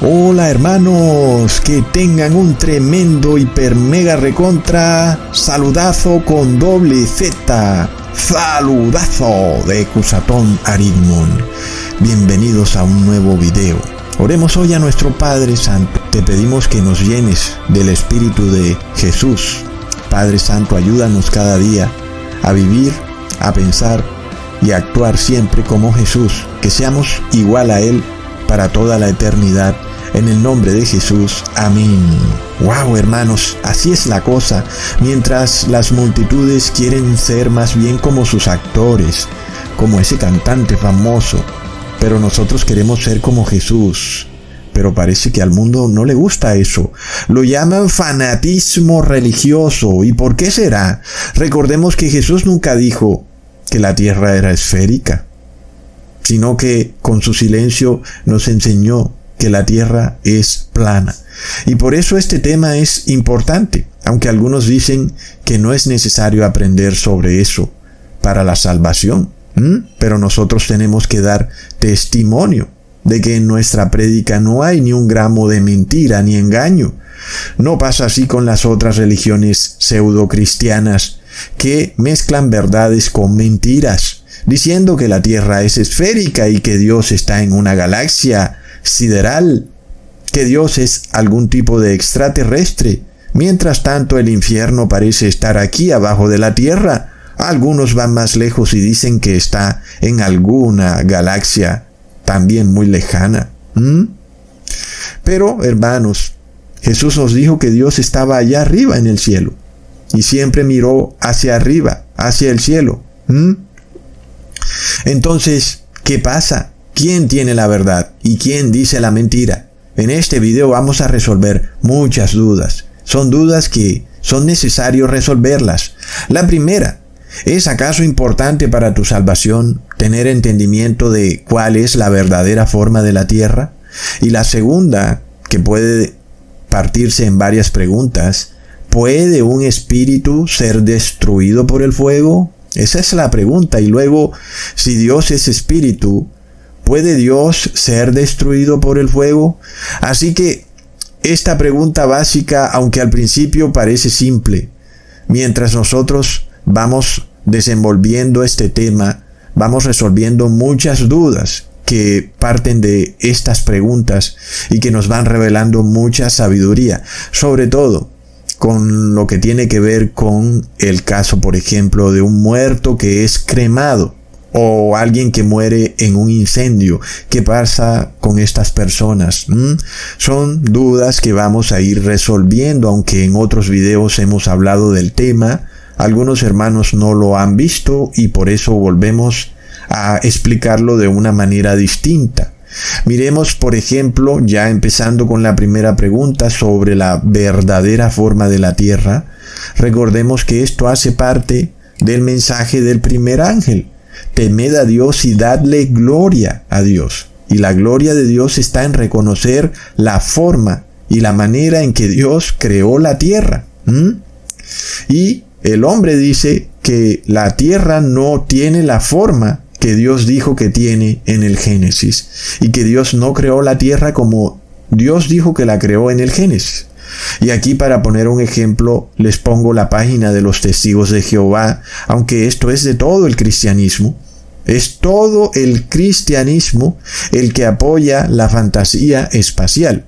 Hola hermanos, que tengan un tremendo hiper mega recontra saludazo con doble Z, saludazo de Cusatón Aridmon. Bienvenidos a un nuevo video. Oremos hoy a nuestro Padre Santo. Te pedimos que nos llenes del Espíritu de Jesús. Padre Santo, ayúdanos cada día a vivir, a pensar y a actuar siempre como Jesús, que seamos igual a Él para toda la eternidad. En el nombre de Jesús, amén. Wow, hermanos, así es la cosa. Mientras las multitudes quieren ser más bien como sus actores, como ese cantante famoso, pero nosotros queremos ser como Jesús. Pero parece que al mundo no le gusta eso. Lo llaman fanatismo religioso. ¿Y por qué será? Recordemos que Jesús nunca dijo que la tierra era esférica, sino que con su silencio nos enseñó que la tierra es plana. Y por eso este tema es importante, aunque algunos dicen que no es necesario aprender sobre eso para la salvación. Pero nosotros tenemos que dar testimonio de que en nuestra prédica no hay ni un gramo de mentira ni engaño. No pasa así con las otras religiones pseudo-cristianas que mezclan verdades con mentiras, diciendo que la tierra es esférica y que Dios está en una galaxia sideral, que Dios es algún tipo de extraterrestre. Mientras tanto, el infierno parece estar aquí abajo de la tierra. Algunos van más lejos y dicen que está en alguna galaxia también muy lejana. Pero, hermanos, Jesús nos dijo que Dios estaba allá arriba en el cielo y siempre miró hacia arriba, hacia el cielo. Entonces, ¿qué pasa? ¿Quién tiene la verdad y quién dice la mentira? En este video vamos a resolver muchas dudas. Son dudas que son necesarios resolverlas. La primera, ¿es acaso importante para tu salvación tener entendimiento de cuál es la verdadera forma de la tierra? Y la segunda, que puede partirse en varias preguntas, ¿puede un espíritu ser destruido por el fuego? Esa es la pregunta. Y luego, si Dios es espíritu, ¿puede Dios ser destruido por el fuego? Así que esta pregunta básica, aunque al principio parece simple, mientras nosotros vamos desenvolviendo este tema, vamos resolviendo muchas dudas que parten de estas preguntas y que nos van revelando mucha sabiduría, sobre todo con lo que tiene que ver con el caso, por ejemplo, de un muerto que es cremado o alguien que muere en un incendio. ¿Qué pasa con estas personas? Son dudas que vamos a ir resolviendo, aunque en otros videos hemos hablado del tema. Algunos hermanos no lo han visto y por eso volvemos a explicarlo de una manera distinta. Miremos, por ejemplo, ya empezando con la primera pregunta sobre la verdadera forma de la tierra. Recordemos que esto hace parte del mensaje del primer ángel. Temed a Dios y dadle gloria a Dios. Y la gloria de Dios está en reconocer la forma y la manera en que Dios creó la tierra. Y el hombre dice que la tierra no tiene la forma que Dios dijo que tiene en el Génesis, y que Dios no creó la tierra como Dios dijo que la creó en el Génesis. Y aquí, para poner un ejemplo, les pongo la página de los Testigos de Jehová, aunque esto es de todo el cristianismo. Es todo el cristianismo el que apoya la fantasía espacial.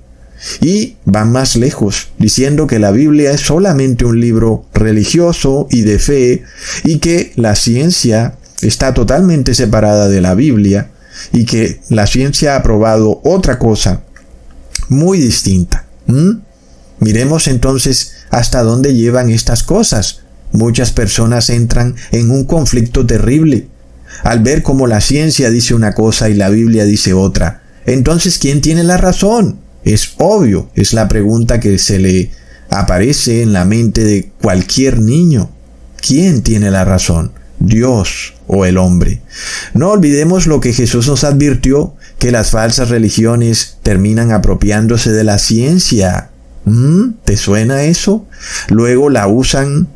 Y van más lejos, diciendo que la Biblia es solamente un libro religioso y de fe, y que la ciencia está totalmente separada de la Biblia, y que la ciencia ha probado otra cosa muy distinta. Miremos entonces hasta dónde llevan estas cosas. Muchas personas entran en un conflicto terrible al ver cómo la ciencia dice una cosa y la Biblia dice otra. Entonces, ¿quién tiene la razón? Es obvio, es la pregunta que se le aparece en la mente de cualquier niño. ¿Quién tiene la razón? ¿Dios o el hombre? No olvidemos lo que Jesús nos advirtió, que las falsas religiones terminan apropiándose de la ciencia. ¿Te suena eso? Luego la usan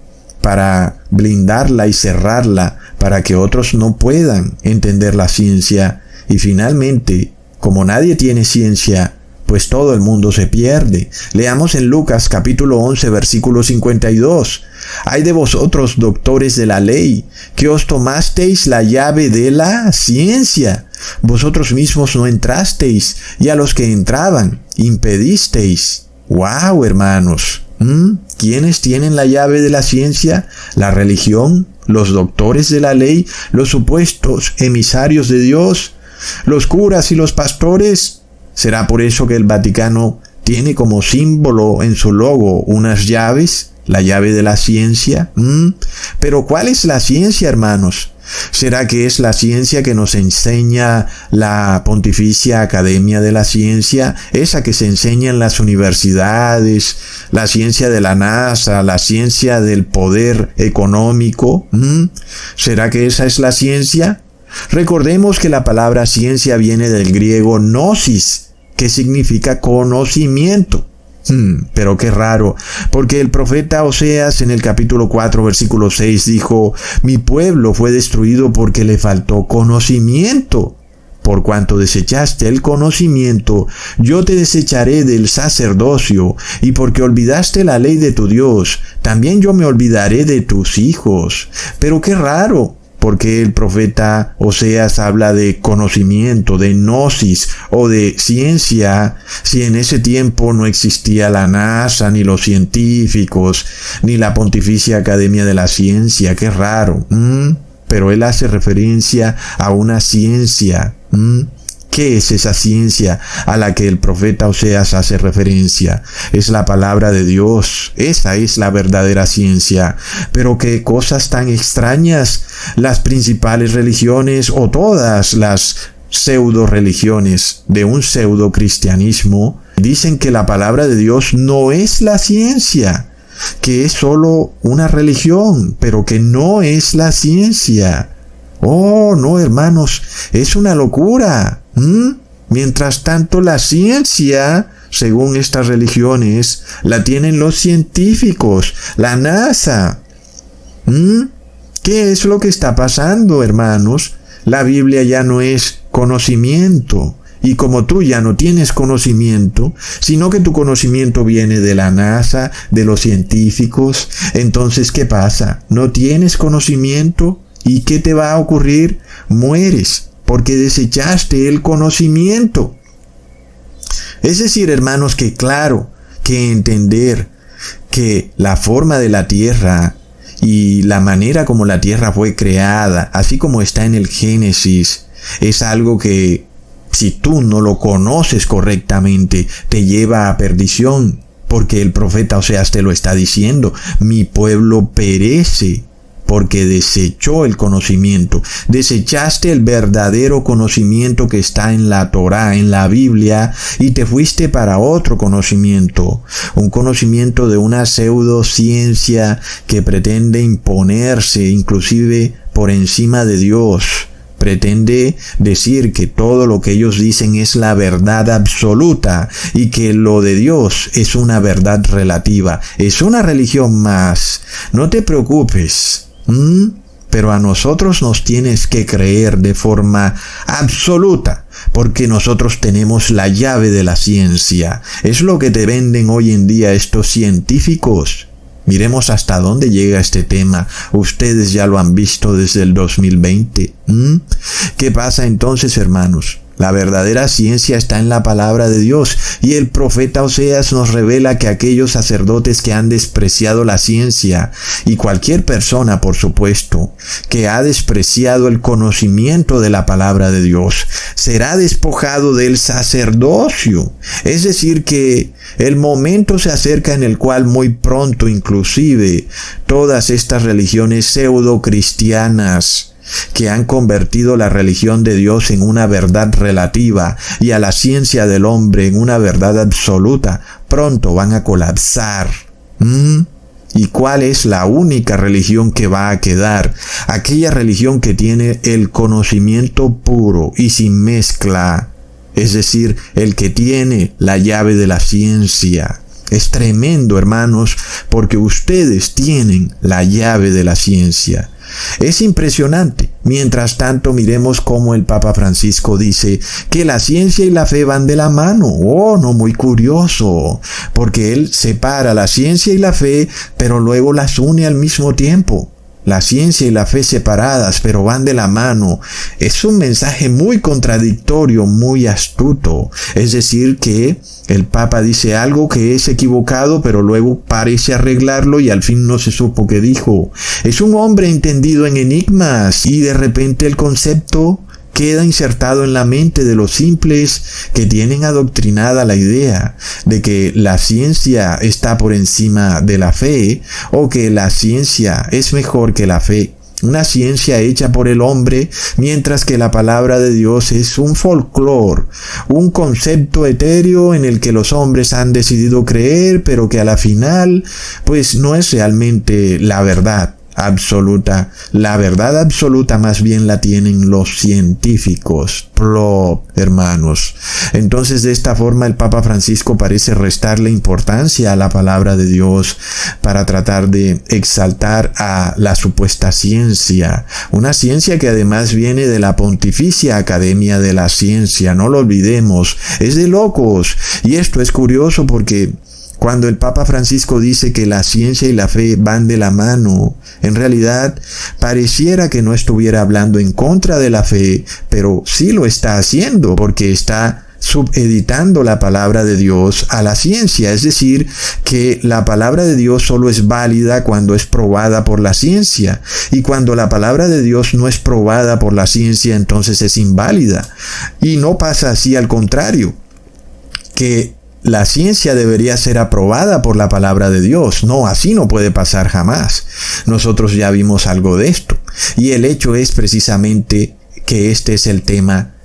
para blindarla y cerrarla para que otros no puedan entender la ciencia. Y finalmente, como nadie tiene ciencia, pues todo el mundo se pierde. Leamos en Lucas capítulo 11, versículo 52. Hay de vosotros, doctores de la ley, que os tomasteis la llave de la ciencia. Vosotros mismos no entrasteis, y a los que entraban, impedisteis. ¡Wow, hermanos! ¿Quiénes tienen la llave de la ciencia? ¿La religión? ¿Los doctores de la ley? ¿Los supuestos emisarios de Dios? ¿Los curas y los pastores? ¿Será por eso que el Vaticano tiene como símbolo en su logo unas llaves? ¿La llave de la ciencia? ¿Pero cuál es la ciencia, hermanos? ¿Será que es la ciencia que nos enseña la Pontificia Academia de la Ciencia? Esa que se enseña en las universidades, la ciencia de la NASA, la ciencia del poder económico. ¿Será que esa es la ciencia? Recordemos que la palabra ciencia viene del griego gnosis, que significa conocimiento. Pero qué raro, porque el profeta Oseas en el capítulo 4, versículo 6 dijo: mi pueblo fue destruido porque le faltó conocimiento. Por cuanto desechaste el conocimiento, yo te desecharé del sacerdocio, y porque olvidaste la ley de tu Dios, también yo me olvidaré de tus hijos. Pero qué raro, porque el profeta Oseas habla de conocimiento, de gnosis o de ciencia, si en ese tiempo no existía la NASA, ni los científicos, ni la Pontificia Academia de la Ciencia. Qué raro. Pero él hace referencia a una ciencia. ¿Qué es esa ciencia a la que el profeta Oseas hace referencia? Es la palabra de Dios. Esa es la verdadera ciencia. Pero qué cosas tan extrañas. Las principales religiones o todas las pseudo religiones de un pseudo cristianismo dicen que la palabra de Dios no es la ciencia, que es solo una religión, pero que no es la ciencia. Oh, no, hermanos, es una locura. Mientras tanto, la ciencia, según estas religiones, la tienen los científicos, la NASA. ¿Qué es lo que está pasando, hermanos? La Biblia ya no es conocimiento. Y como tú ya no tienes conocimiento, sino que tu conocimiento viene de la NASA, de los científicos, entonces, ¿qué pasa? ¿No tienes conocimiento? ¿Y qué te va a ocurrir? Mueres, porque desechaste el conocimiento. Es decir, hermanos, que claro, que entender que la forma de la tierra y la manera como la tierra fue creada, así como está en el Génesis, es algo que, si tú no lo conoces correctamente, te lleva a perdición, porque el profeta Oseas te lo está diciendo: mi pueblo perece porque desechó el conocimiento. Desechaste el verdadero conocimiento que está en la Torá, en la Biblia, y te fuiste para otro conocimiento. Un conocimiento de una pseudociencia que pretende imponerse inclusive por encima de Dios. Pretende decir que todo lo que ellos dicen es la verdad absoluta y que lo de Dios es una verdad relativa. Es una religión más. No te preocupes. Pero a nosotros nos tienes que creer de forma absoluta, porque nosotros tenemos la llave de la ciencia. Es lo que te venden hoy en día estos científicos. Miremos hasta dónde llega este tema. Ustedes ya lo han visto desde el 2020. ¿Qué pasa entonces, hermanos? La verdadera ciencia está en la palabra de Dios, y el profeta Oseas nos revela que aquellos sacerdotes que han despreciado la ciencia, y cualquier persona, por supuesto, que ha despreciado el conocimiento de la palabra de Dios, será despojado del sacerdocio. Es decir, que el momento se acerca en el cual muy pronto inclusive todas estas religiones pseudo-cristianas que han convertido la religión de Dios en una verdad relativa y a la ciencia del hombre en una verdad absoluta, pronto van a colapsar. ¿Y cuál es la única religión que va a quedar? Aquella religión que tiene el conocimiento puro y sin mezcla, es decir, el que tiene la llave de la ciencia. Es tremendo, hermanos, porque ustedes tienen la llave de la ciencia. Es impresionante. Mientras tanto, miremos cómo el Papa Francisco dice que la ciencia y la fe van de la mano. Oh, no, muy curioso, porque él separa la ciencia y la fe, pero luego las une al mismo tiempo. La ciencia y la fe separadas, pero van de la mano. Es un mensaje muy contradictorio, muy astuto. Es decir, que el Papa dice algo que es equivocado, pero luego parece arreglarlo y al fin no se supo qué dijo. Es un hombre entendido en enigmas y de repente el concepto queda insertado en la mente de los simples que tienen adoctrinada la idea de que la ciencia está por encima de la fe o que la ciencia es mejor que la fe. Una ciencia hecha por el hombre, mientras que la palabra de Dios es un folclore, un concepto etéreo en el que los hombres han decidido creer, pero que a la final, pues no es realmente la verdad absoluta. La verdad absoluta más bien la tienen los científicos. Hermanos. Entonces, de esta forma el Papa Francisco parece restarle importancia a la palabra de Dios para tratar de exaltar a la supuesta ciencia. Una ciencia que además viene de la Pontificia Academia de la Ciencia. No lo olvidemos. Es de locos. Y esto es curioso porque cuando el Papa Francisco dice que la ciencia y la fe van de la mano, en realidad pareciera que no estuviera hablando en contra de la fe, pero sí lo está haciendo porque está subeditando la palabra de Dios a la ciencia. Es decir, que la palabra de Dios solo es válida cuando es probada por la ciencia. Y cuando la palabra de Dios no es probada por la ciencia, entonces es inválida. Y no pasa así, al contrario, que la ciencia debería ser aprobada por la palabra de Dios. No, así no puede pasar jamás. Nosotros ya vimos algo de esto. Y el hecho es precisamente que este es el tema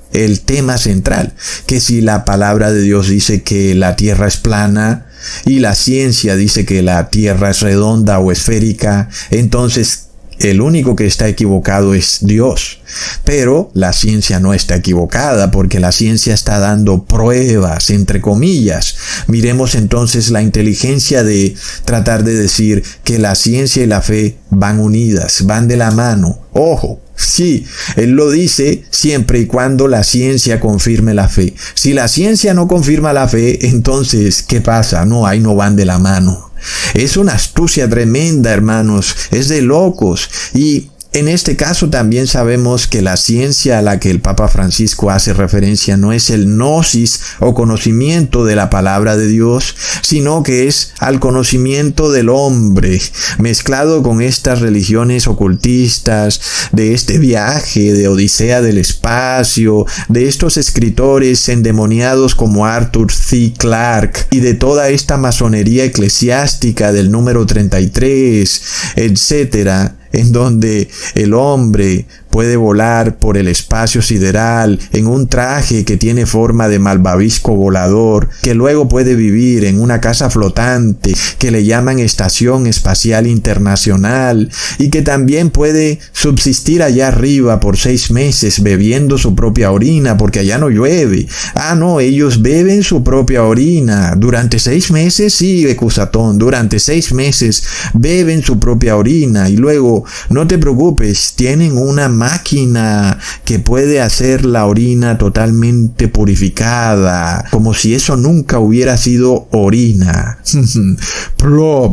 central. Que si la palabra de Dios dice que la tierra es plana y la ciencia dice que la tierra es redonda o esférica, entonces el único que está equivocado es Dios. Pero la ciencia no está equivocada porque la ciencia está dando pruebas, entre comillas. Miremos entonces la inteligencia de tratar de decir que la ciencia y la fe van unidas, van de la mano. Ojo, sí, él lo dice siempre y cuando la ciencia confirme la fe. Si la ciencia no confirma la fe, entonces, ¿qué pasa? No, ahí no van de la mano. Es una astucia tremenda, hermanos. Es de locos. Y en este caso también sabemos que la ciencia a la que el Papa Francisco hace referencia no es el gnosis o conocimiento de la palabra de Dios, sino que es al conocimiento del hombre, mezclado con estas religiones ocultistas, de este viaje de Odisea del espacio, de estos escritores endemoniados como Arthur C. Clarke y de toda esta masonería eclesiástica del número 33, etcétera, en donde el hombre puede volar por el espacio sideral en un traje que tiene forma de malvavisco volador, que luego puede vivir en una casa flotante que le llaman Estación Espacial Internacional y que también puede subsistir allá arriba por 6 meses bebiendo su propia orina porque allá no llueve. Ah, no, ellos beben su propia orina durante 6 meses, sí, Ecusatón, durante 6 meses beben su propia orina y luego, no te preocupes, tienen una máquina que puede hacer la orina totalmente purificada, como si eso nunca hubiera sido orina.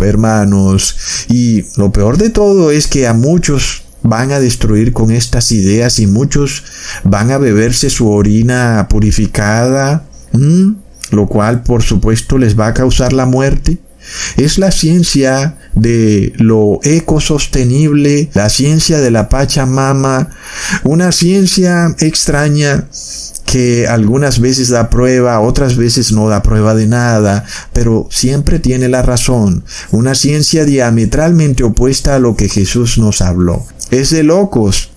Hermanos. Y lo peor de todo es que a muchos van a destruir con estas ideas y muchos van a beberse su orina purificada, lo cual por supuesto les va a causar la muerte. Es la ciencia de lo ecosostenible, la ciencia de la Pachamama, una ciencia extraña que algunas veces da prueba, otras veces no da prueba de nada, pero siempre tiene la razón. Una ciencia diametralmente opuesta a lo que Jesús nos habló. Es de locos.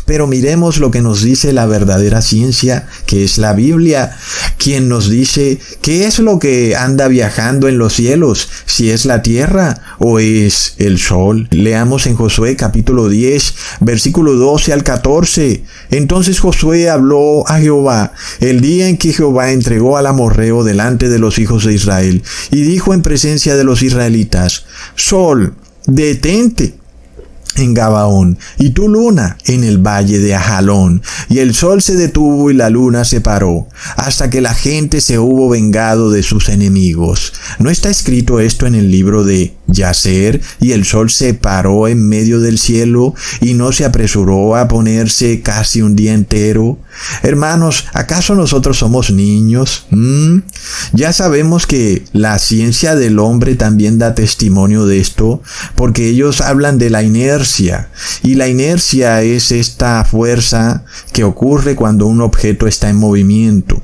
Pero miremos lo que nos dice la verdadera ciencia, que es la Biblia, quien nos dice qué es lo que anda viajando en los cielos, si es la tierra o es el sol. Leamos en Josué capítulo 10, versículo 12 al 14. Entonces Josué habló a Jehová el día en que Jehová entregó al amorreo delante de los hijos de Israel, y dijo en presencia de los israelitas: Sol, detente en Gabaón, y tu luna en el valle de Ajalón. Y el sol se detuvo y la luna se paró, hasta que la gente se hubo vengado de sus enemigos. ¿No está escrito esto en el libro de Yacer? Y el sol se paró en medio del cielo, y no se apresuró a ponerse casi un día entero. Hermanos, ¿acaso nosotros somos niños? Ya sabemos que la ciencia del hombre también da testimonio de esto, porque ellos hablan de la inercia. Y la inercia es esta fuerza que ocurre cuando un objeto está en movimiento.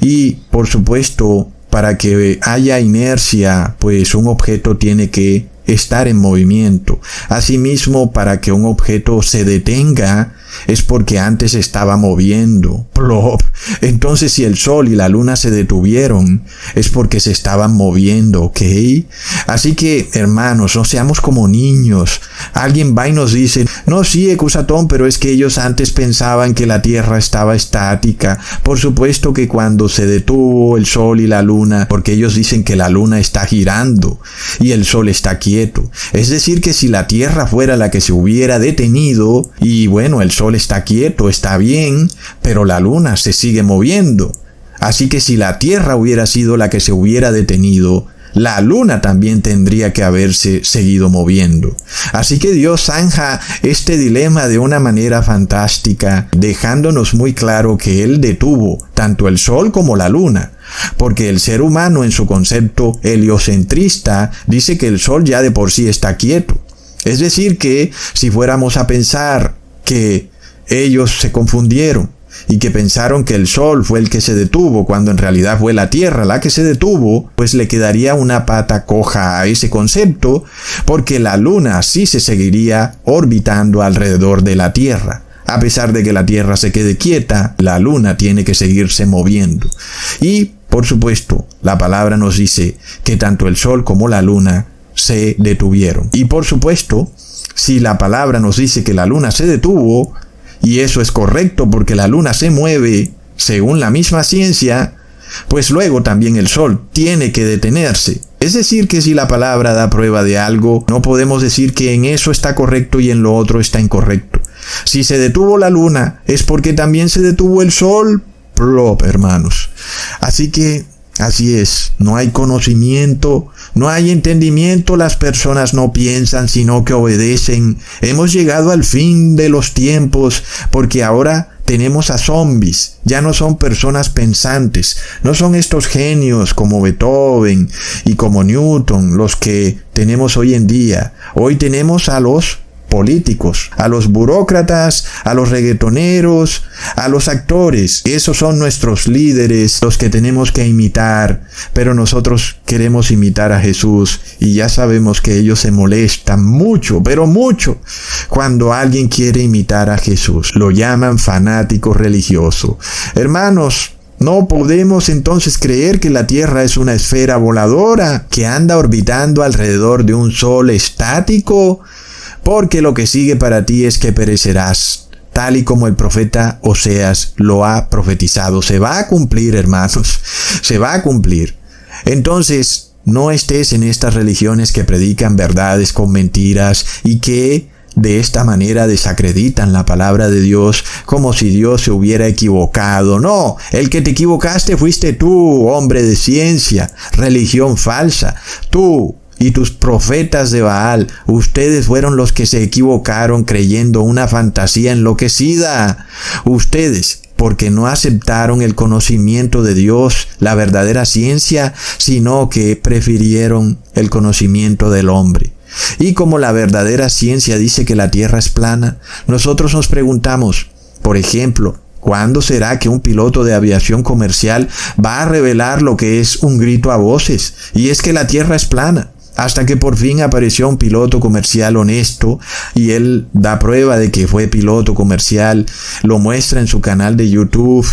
Y, por supuesto, para que haya inercia, pues un objeto tiene que estar en movimiento. Asimismo, para que un objeto se detenga, es porque antes estaba moviendo. Plop. Entonces, si el sol y la luna se detuvieron, es porque se estaban moviendo, ¿ok? Así que, hermanos, no seamos como niños. Alguien va y nos dice: no, sí, Ecusatón, pero es que ellos antes pensaban que la tierra estaba estática. Por supuesto que cuando se detuvo el sol y la luna, porque ellos dicen que la luna está girando y el sol está quieto. Es decir, que si la tierra fuera la que se hubiera detenido, y bueno, el sol está quieto, está bien, pero la luna se sigue moviendo. Así que si la tierra hubiera sido la que se hubiera detenido, la luna también tendría que haberse seguido moviendo. Así que Dios zanja este dilema de una manera fantástica, dejándonos muy claro que Él detuvo tanto el sol como la luna. Porque el ser humano, en su concepto heliocentrista, dice que el sol ya de por sí está quieto. Es decir, que si fuéramos a pensar que ellos se confundieron y que pensaron que el sol fue el que se detuvo cuando en realidad fue la tierra la que se detuvo, pues le quedaría una pata coja a ese concepto, porque la luna sí se seguiría orbitando alrededor de la tierra. A pesar de que la tierra se quede quieta, la luna tiene que seguirse moviendo. Y, por supuesto, la palabra nos dice que tanto el sol como la luna se detuvieron. Y por supuesto, si la palabra nos dice que la luna se detuvo, y eso es correcto porque la luna se mueve según la misma ciencia, pues luego también el sol tiene que detenerse. Es decir, que si la palabra da prueba de algo, no podemos decir que en eso está correcto y en lo otro está incorrecto. Si se detuvo la luna, es porque también se detuvo el sol. Plop, hermanos. Así que así es, no hay conocimiento, no hay entendimiento, las personas no piensan, sino que obedecen. Hemos llegado al fin de los tiempos, porque ahora tenemos a zombies, ya no son personas pensantes, no son estos genios como Beethoven y como Newton los que tenemos hoy en día. Hoy tenemos a los políticos, a los burócratas, a los reggaetoneros, a los actores. Esos son nuestros líderes, los que tenemos que imitar, pero nosotros queremos imitar a Jesús y ya sabemos que ellos se molestan mucho, pero mucho, cuando alguien quiere imitar a Jesús. Lo llaman fanático religioso. Hermanos, no podemos entonces creer que la Tierra es una esfera voladora que anda orbitando alrededor de un sol estático, porque lo que sigue para ti es que perecerás, tal y como el profeta Oseas lo ha profetizado. Se va a cumplir, hermanos, se va a cumplir. Entonces, no estés en estas religiones que predican verdades con mentiras y que de esta manera desacreditan la palabra de Dios como si Dios se hubiera equivocado. No, el que te equivocaste fuiste tú, hombre de ciencia, religión falsa. Tú y tus profetas de Baal, ustedes fueron los que se equivocaron creyendo una fantasía enloquecida. Ustedes, porque no aceptaron el conocimiento de Dios, la verdadera ciencia, sino que prefirieron el conocimiento del hombre. Y como la verdadera ciencia dice que la tierra es plana, nosotros nos preguntamos, por ejemplo, ¿cuándo será que un piloto de aviación comercial va a revelar lo que es un grito a voces? Y es que la tierra es plana. Hasta que por fin apareció un piloto comercial honesto y él da prueba de que fue piloto comercial, lo muestra en su canal de YouTube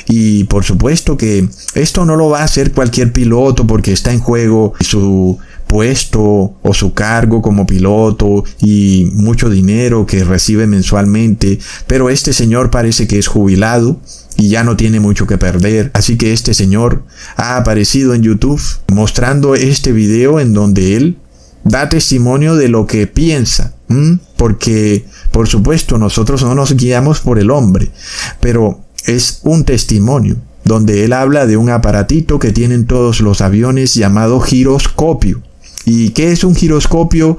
Y por supuesto que esto no lo va a hacer cualquier piloto porque está en juego su puesto o su cargo como piloto y mucho dinero que recibe mensualmente, pero este señor parece que es jubilado y ya no tiene mucho que perder, así que este señor ha aparecido en YouTube mostrando este video en donde él da testimonio de lo que piensa, porque por supuesto nosotros no nos guiamos por el hombre, pero es un testimonio donde él habla de un aparatito que tienen todos los aviones llamado giroscopio. ¿Y qué es un giroscopio?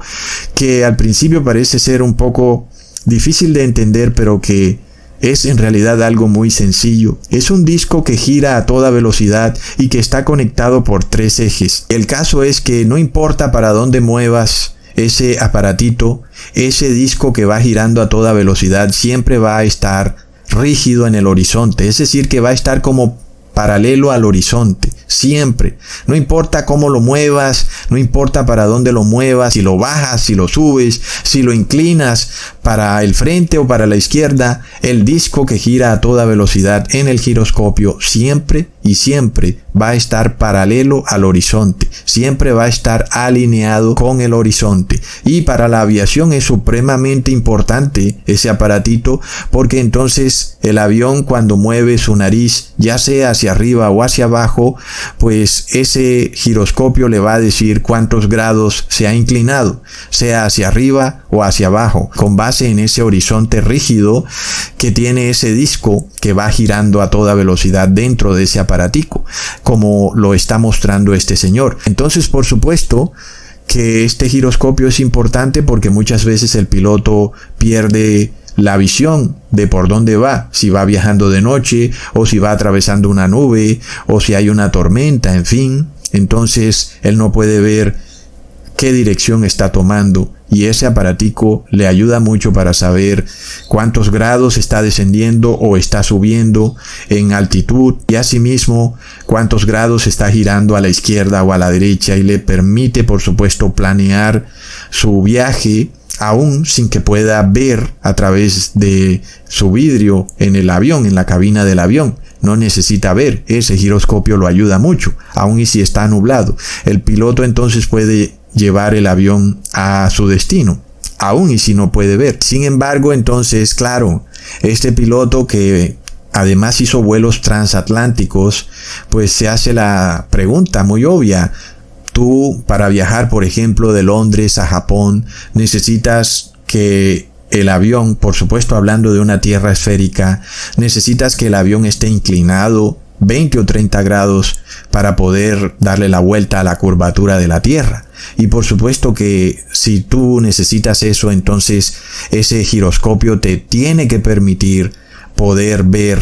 Que al principio parece ser un poco difícil de entender, pero que es en realidad algo muy sencillo. Es un disco que gira a toda velocidad y que está conectado por 3 ejes. El caso es que no importa para dónde muevas ese aparatito, ese disco que va girando a toda velocidad siempre va a estar rígido en el horizonte. Es decir, que va a estar como paralelo al horizonte, siempre. No importa cómo lo muevas, no importa para dónde lo muevas, si lo bajas, si lo subes, si lo inclinas para el frente o para la izquierda, el disco que gira a toda velocidad en el giroscopio siempre y siempre va a estar paralelo al horizonte, siempre va a estar alineado con el horizonte. Y para la aviación es supremamente importante ese aparatito, porque entonces el avión, cuando mueve su nariz, ya sea hacia arriba o hacia abajo, pues ese giroscopio le va a decir cuántos grados se ha inclinado, sea hacia arriba o hacia abajo, con base en ese horizonte rígido que tiene ese disco que va girando a toda velocidad dentro de ese aparatico, como lo está mostrando este señor. Entonces, por supuesto que este giroscopio es importante porque muchas veces el piloto pierde la visión de por dónde va, si va viajando de noche o si va atravesando una nube o si hay una tormenta, en fin. Entonces él no puede ver qué dirección está tomando, y ese aparatico le ayuda mucho para saber cuántos grados está descendiendo o está subiendo en altitud, y asimismo cuántos grados está girando a la izquierda o a la derecha, y le permite por supuesto planear su viaje aún sin que pueda ver a través de su vidrio en el avión, en la cabina del avión. No necesita ver, ese giroscopio lo ayuda mucho, aun y si está nublado. El piloto entonces puede llevar el avión a su destino, aun y si no puede ver. Sin embargo, entonces, claro, este piloto que además hizo vuelos transatlánticos, pues se hace la pregunta muy obvia. Tú, para viajar, por ejemplo, de Londres a Japón, necesitas que el avión, por supuesto hablando de una tierra esférica, necesitas que el avión esté inclinado 20 o 30 grados para poder darle la vuelta a la curvatura de la Tierra. Y por supuesto que si tú necesitas eso, entonces ese giroscopio te tiene que permitir poder ver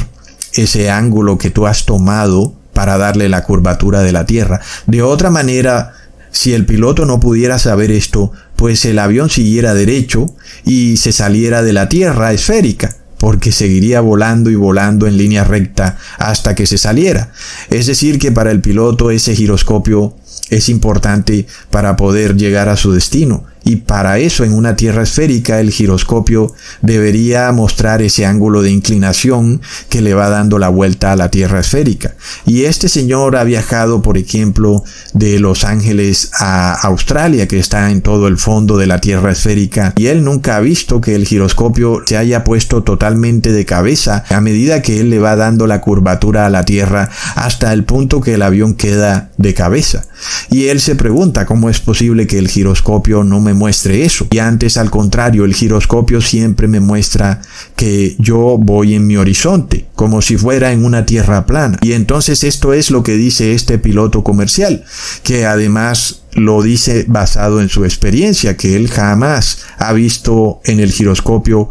ese ángulo que tú has tomado para darle la curvatura de la Tierra. De otra manera, si el piloto no pudiera saber esto, pues el avión siguiera derecho y se saliera de la Tierra esférica, porque seguiría volando y volando en línea recta hasta que se saliera. Es decir, que para el piloto ese giroscopio es importante para poder llegar a su destino. Y para eso, en una tierra esférica, el giroscopio debería mostrar ese ángulo de inclinación que le va dando la vuelta a la tierra esférica. Y este señor ha viajado, por ejemplo, de Los Ángeles a Australia, que está en todo el fondo de la tierra esférica, y él nunca ha visto que el giroscopio se haya puesto totalmente de cabeza a medida que él le va dando la curvatura a la tierra hasta el punto que el avión queda de cabeza. Y él se pregunta cómo es posible que el giroscopio no me muestre eso. Y antes, al contrario, el giroscopio siempre me muestra que yo voy en mi horizonte, como si fuera en una tierra plana. Y entonces esto es lo que dice este piloto comercial, que además lo dice basado en su experiencia, que él jamás ha visto en el giroscopio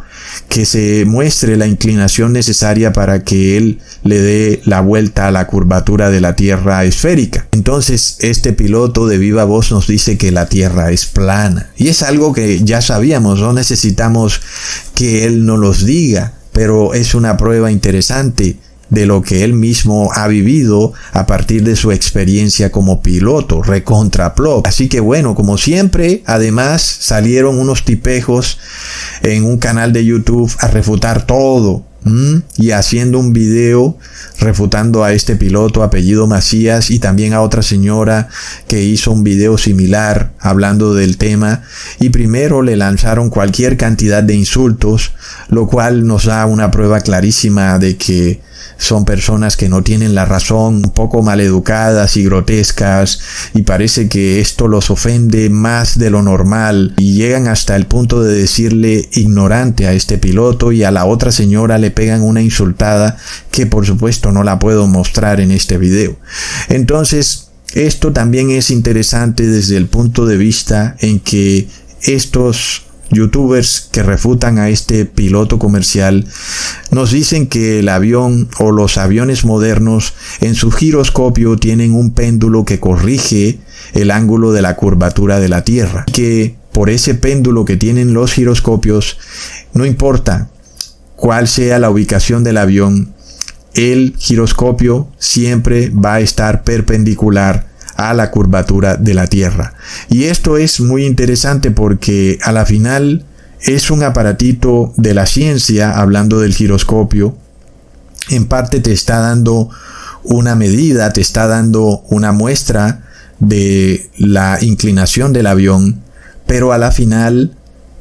que se muestre la inclinación necesaria para que él le dé la vuelta a la curvatura de la Tierra esférica. Entonces este piloto de viva voz nos dice que la Tierra es plana, y es algo que ya sabíamos, no necesitamos que él nos los diga, pero es una prueba interesante de lo que él mismo ha vivido a partir de su experiencia como piloto, recontra pro. Así que bueno, como siempre, además salieron unos tipejos en un canal de YouTube a refutar todo y haciendo un video refutando a este piloto apellido Macías y también a otra señora que hizo un video similar hablando del tema, y primero le lanzaron cualquier cantidad de insultos, lo cual nos da una prueba clarísima de que son personas que no tienen la razón, un poco maleducadas y grotescas, y parece que esto los ofende más de lo normal, y llegan hasta el punto de decirle ignorante a este piloto, y a la otra señora le pegan una insultada que por supuesto no la puedo mostrar en este video. Entonces, esto también es interesante desde el punto de vista en que estos youtubers que refutan a este piloto comercial nos dicen que el avión o los aviones modernos en su giroscopio tienen un péndulo que corrige el ángulo de la curvatura de la Tierra, que por ese péndulo que tienen los giroscopios, no importa cuál sea la ubicación del avión, el giroscopio siempre va a estar perpendicular a la curvatura de la Tierra. Y esto es muy interesante porque a la final es un aparatito de la ciencia, hablando del giroscopio. En parte te está dando una medida, te está dando una muestra de la inclinación del avión, pero a la final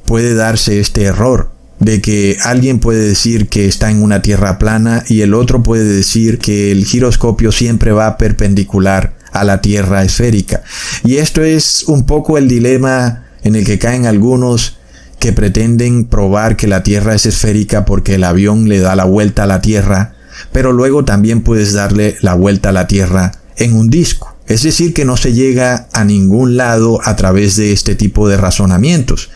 puede darse este error de que alguien puede decir que está en una tierra plana y el otro puede decir que el giroscopio siempre va perpendicular a la Tierra esférica. Y esto es un poco el dilema en el que caen algunos que pretenden probar que la Tierra es esférica porque el avión le da la vuelta a la Tierra, pero luego también puedes darle la vuelta a la Tierra en un disco. Es decir, que no se llega a ningún lado a través de este tipo de razonamientos.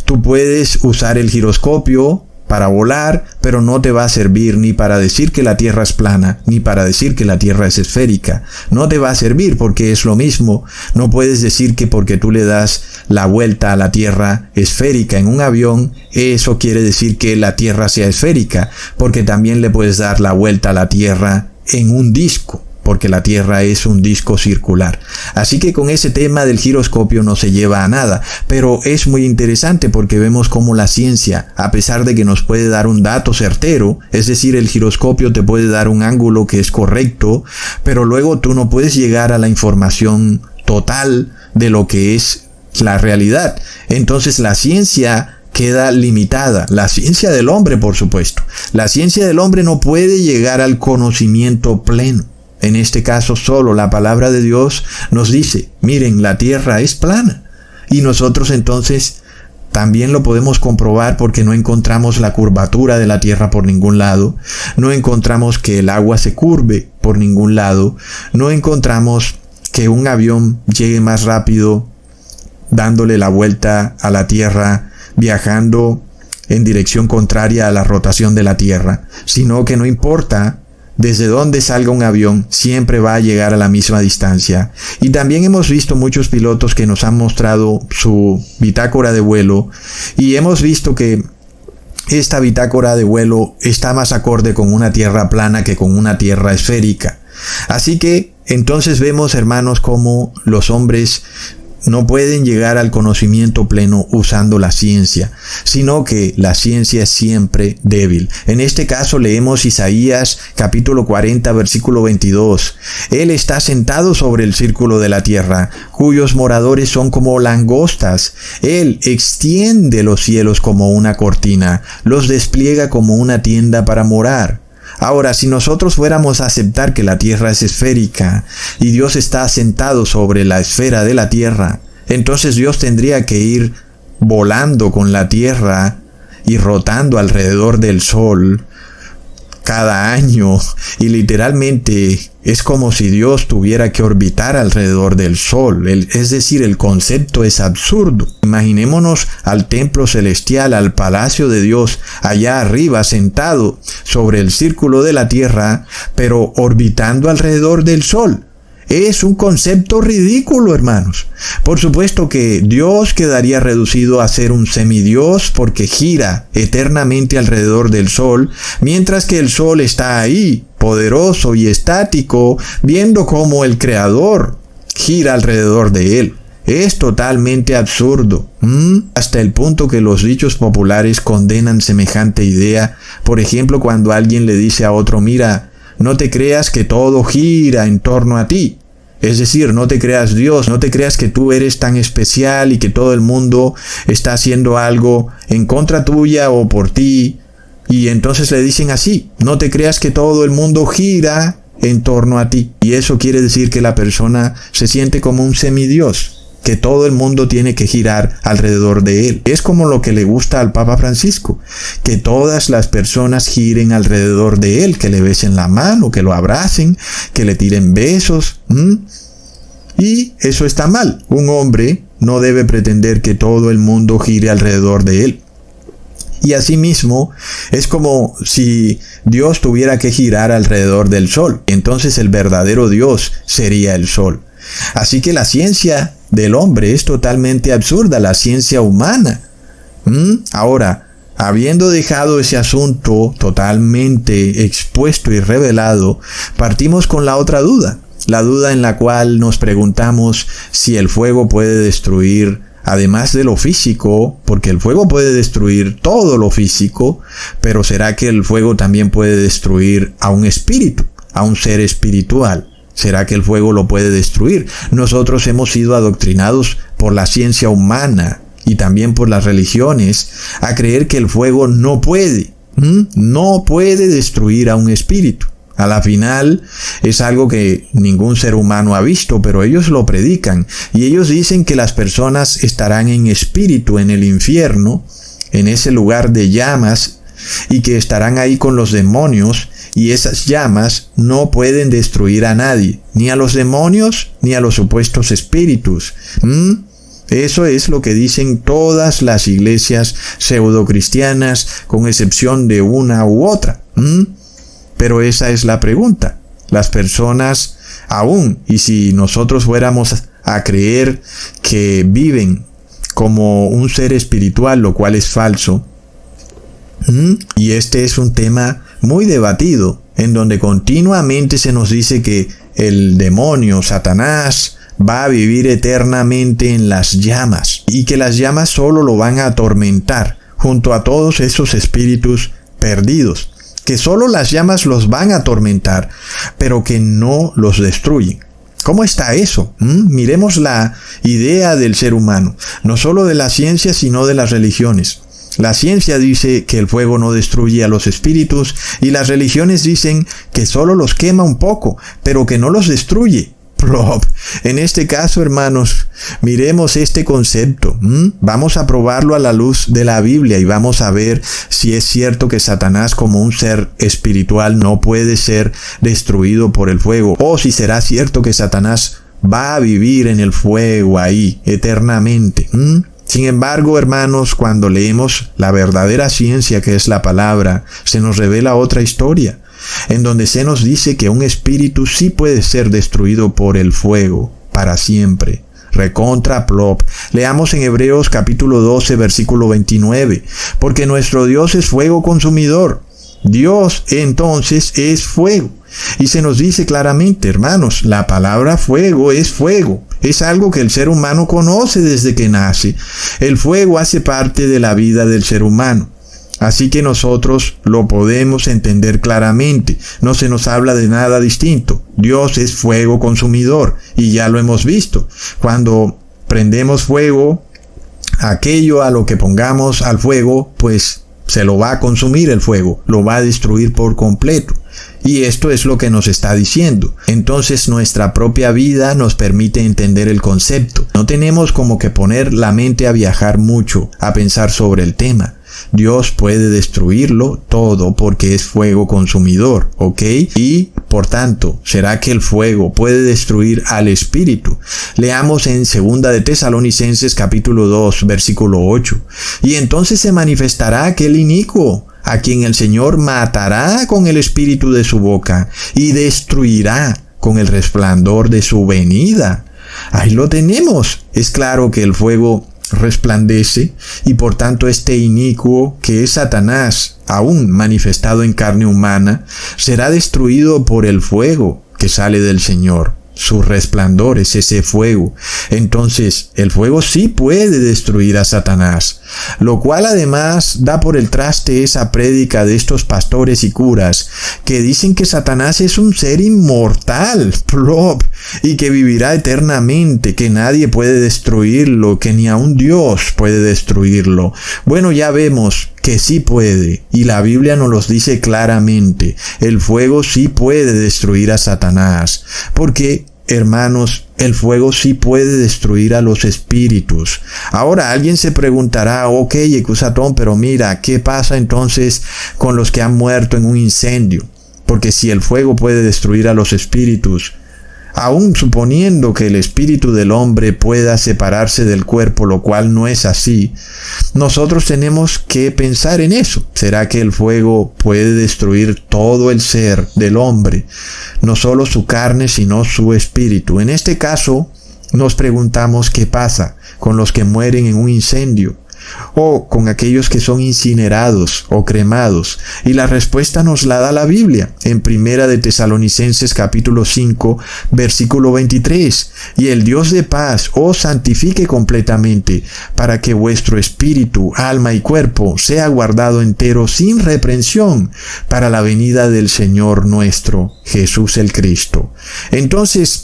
Tú puedes usar el giroscopio para volar, pero no te va a servir ni para decir que la Tierra es plana, ni para decir que la Tierra es esférica. No te va a servir porque es lo mismo. No puedes decir que porque tú le das la vuelta a la Tierra esférica en un avión, eso quiere decir que la Tierra sea esférica, porque también le puedes dar la vuelta a la Tierra en un disco, porque la Tierra es un disco circular. Así que con ese tema del giroscopio no se lleva a nada, pero es muy interesante porque vemos cómo la ciencia, a pesar de que nos puede dar un dato certero, es decir, el giroscopio te puede dar un ángulo que es correcto, pero luego tú no puedes llegar a la información total de lo que es la realidad. Entonces la ciencia queda limitada. La ciencia del hombre, por supuesto. La ciencia del hombre no puede llegar al conocimiento pleno. En este caso, solo la palabra de Dios nos dice, miren, la Tierra es plana. Y nosotros entonces también lo podemos comprobar porque no encontramos la curvatura de la Tierra por ningún lado. No encontramos que el agua se curve por ningún lado. No encontramos que un avión llegue más rápido dándole la vuelta a la Tierra, viajando en dirección contraria a la rotación de la Tierra, sino que no importa desde donde salga un avión, siempre va a llegar a la misma distancia. Y también hemos visto muchos pilotos que nos han mostrado su bitácora de vuelo, y hemos visto que esta bitácora de vuelo está más acorde con una tierra plana que con una tierra esférica. Así que entonces vemos, hermanos, cómo los hombres no pueden llegar al conocimiento pleno usando la ciencia, sino que la ciencia es siempre débil. En este caso leemos Isaías capítulo 40 versículo 22. Él está sentado sobre el círculo de la tierra, cuyos moradores son como langostas. Él extiende los cielos como una cortina, los despliega como una tienda para morar. Ahora, si nosotros fuéramos a aceptar que la tierra es esférica y Dios está sentado sobre la esfera de la tierra, entonces Dios tendría que ir volando con la tierra y rotando alrededor del sol cada año, y literalmente es como si Dios tuviera que orbitar alrededor del sol. Es decir, el concepto es absurdo. Imaginémonos al templo celestial, al palacio de Dios, allá arriba sentado sobre el círculo de la tierra, pero orbitando alrededor del sol. Es un concepto ridículo, hermanos. Por supuesto que Dios quedaría reducido a ser un semidios porque gira eternamente alrededor del sol, mientras que el sol está ahí, poderoso y estático, viendo cómo el Creador gira alrededor de él. Es totalmente absurdo, hasta el punto que los dichos populares condenan semejante idea. Por ejemplo, cuando alguien le dice a otro, mira, no te creas que todo gira en torno a ti. Es decir, no te creas Dios, no te creas que tú eres tan especial y que todo el mundo está haciendo algo en contra tuya o por ti. Y entonces le dicen así, no te creas que todo el mundo gira en torno a ti. Y eso quiere decir que la persona se siente como un semidios, que todo el mundo tiene que girar alrededor de él. Es como lo que le gusta al Papa Francisco, que todas las personas giren alrededor de él, que le besen la mano, que lo abracen, que le tiren besos. Y eso está mal. Un hombre no debe pretender que todo el mundo gire alrededor de él. Y asimismo, es como si Dios tuviera que girar alrededor del sol. Entonces el verdadero Dios sería el sol. Así que la ciencia del hombre es totalmente absurda, la ciencia humana. Ahora, habiendo dejado ese asunto totalmente expuesto y revelado, partimos con la otra duda. La duda en la cual nos preguntamos si el fuego puede destruir, además de lo físico, porque el fuego puede destruir todo lo físico, pero ¿será que el fuego también puede destruir a un espíritu, a un ser espiritual? ¿Será que el fuego lo puede destruir? Nosotros hemos sido adoctrinados por la ciencia humana y también por las religiones a creer que el fuego no puede destruir a un espíritu. A la final es algo que ningún ser humano ha visto, pero ellos lo predican y ellos dicen que las personas estarán en espíritu en el infierno, en ese lugar de llamas, y que estarán ahí con los demonios, y esas llamas no pueden destruir a nadie, ni a los demonios ni a los supuestos espíritus. Eso es lo que dicen todas las iglesias pseudocristianas, con excepción de una u otra. Pero esa es la pregunta. Las personas, aún, y si nosotros fuéramos a creer que viven como un ser espiritual, lo cual es falso, y este es un tema muy debatido, en donde continuamente se nos dice que el demonio, Satanás, va a vivir eternamente en las llamas, y que las llamas solo lo van a atormentar, junto a todos esos espíritus perdidos, que solo las llamas los van a atormentar, pero que no los destruyen. ¿Cómo está eso? Miremos la idea del ser humano, no solo de la ciencia, sino de las religiones. La ciencia dice que el fuego no destruye a los espíritus, y las religiones dicen que solo los quema un poco, pero que no los destruye. En este caso, hermanos, miremos este concepto. Vamos a probarlo a la luz de la Biblia y vamos a ver si es cierto que Satanás, como un ser espiritual, no puede ser destruido por el fuego, o si será cierto que Satanás va a vivir en el fuego ahí eternamente. Sin embargo, hermanos, cuando leemos la verdadera ciencia, que es la palabra, se nos revela otra historia, en donde se nos dice que un espíritu sí puede ser destruido por el fuego para siempre. Recontra plop. Leamos en Hebreos capítulo 12, versículo 29. Porque nuestro Dios es fuego consumidor. Dios entonces es fuego. Y se nos dice claramente, hermanos, la palabra fuego es fuego. Es algo que el ser humano conoce desde que nace. El fuego hace parte de la vida del ser humano. Así que nosotros lo podemos entender claramente. No se nos habla de nada distinto. Dios es fuego consumidor y ya lo hemos visto. Cuando prendemos fuego, aquello a lo que pongamos al fuego, pues se lo va a consumir el fuego, lo va a destruir por completo. Y esto es lo que nos está diciendo. Entonces nuestra propia vida nos permite entender el concepto. No tenemos como que poner la mente a viajar mucho, a pensar sobre el tema. Dios puede destruirlo todo porque es fuego consumidor, ¿ok? Y, por tanto, ¿será que el fuego puede destruir al espíritu? Leamos en 2 de Tesalonicenses capítulo 2, versículo 8. Y entonces se manifestará aquel inicuo, a quien el Señor matará con el espíritu de su boca y destruirá con el resplandor de su venida. Ahí lo tenemos. Es claro que el fuego resplandece y por tanto este inicuo, que es Satanás, aún manifestado en carne humana, será destruido por el fuego que sale del Señor. su resplandor es ese fuego. Entonces, el fuego sí puede destruir a Satanás, lo cual además da por el traste esa prédica de estos pastores y curas que dicen que Satanás es un ser inmortal, plop, y que vivirá eternamente, que nadie puede destruirlo, que ni aun Dios puede destruirlo. Bueno, ya vemos que sí puede, y la Biblia nos los dice claramente. El fuego sí puede destruir a Satanás, porque, hermanos, el fuego sí puede destruir a los espíritus. Ahora alguien se preguntará, ok, Ecusatón, pero mira, ¿qué pasa entonces con los que han muerto en un incendio? Porque si el fuego puede destruir a los espíritus, aun suponiendo que el espíritu del hombre pueda separarse del cuerpo, lo cual no es así, nosotros tenemos que pensar en eso. ¿Será que el fuego puede destruir todo el ser del hombre? No solo su carne, sino su espíritu. En este caso, nos preguntamos qué pasa con los que mueren en un incendio, o con aquellos que son incinerados o cremados. Y la respuesta nos la da la Biblia en Primera de Tesalonicenses capítulo 5, versículo 23. Y el Dios de paz os santifique completamente, para que vuestro espíritu, alma y cuerpo sea guardado entero sin reprensión para la venida del Señor nuestro Jesús el Cristo. Entonces,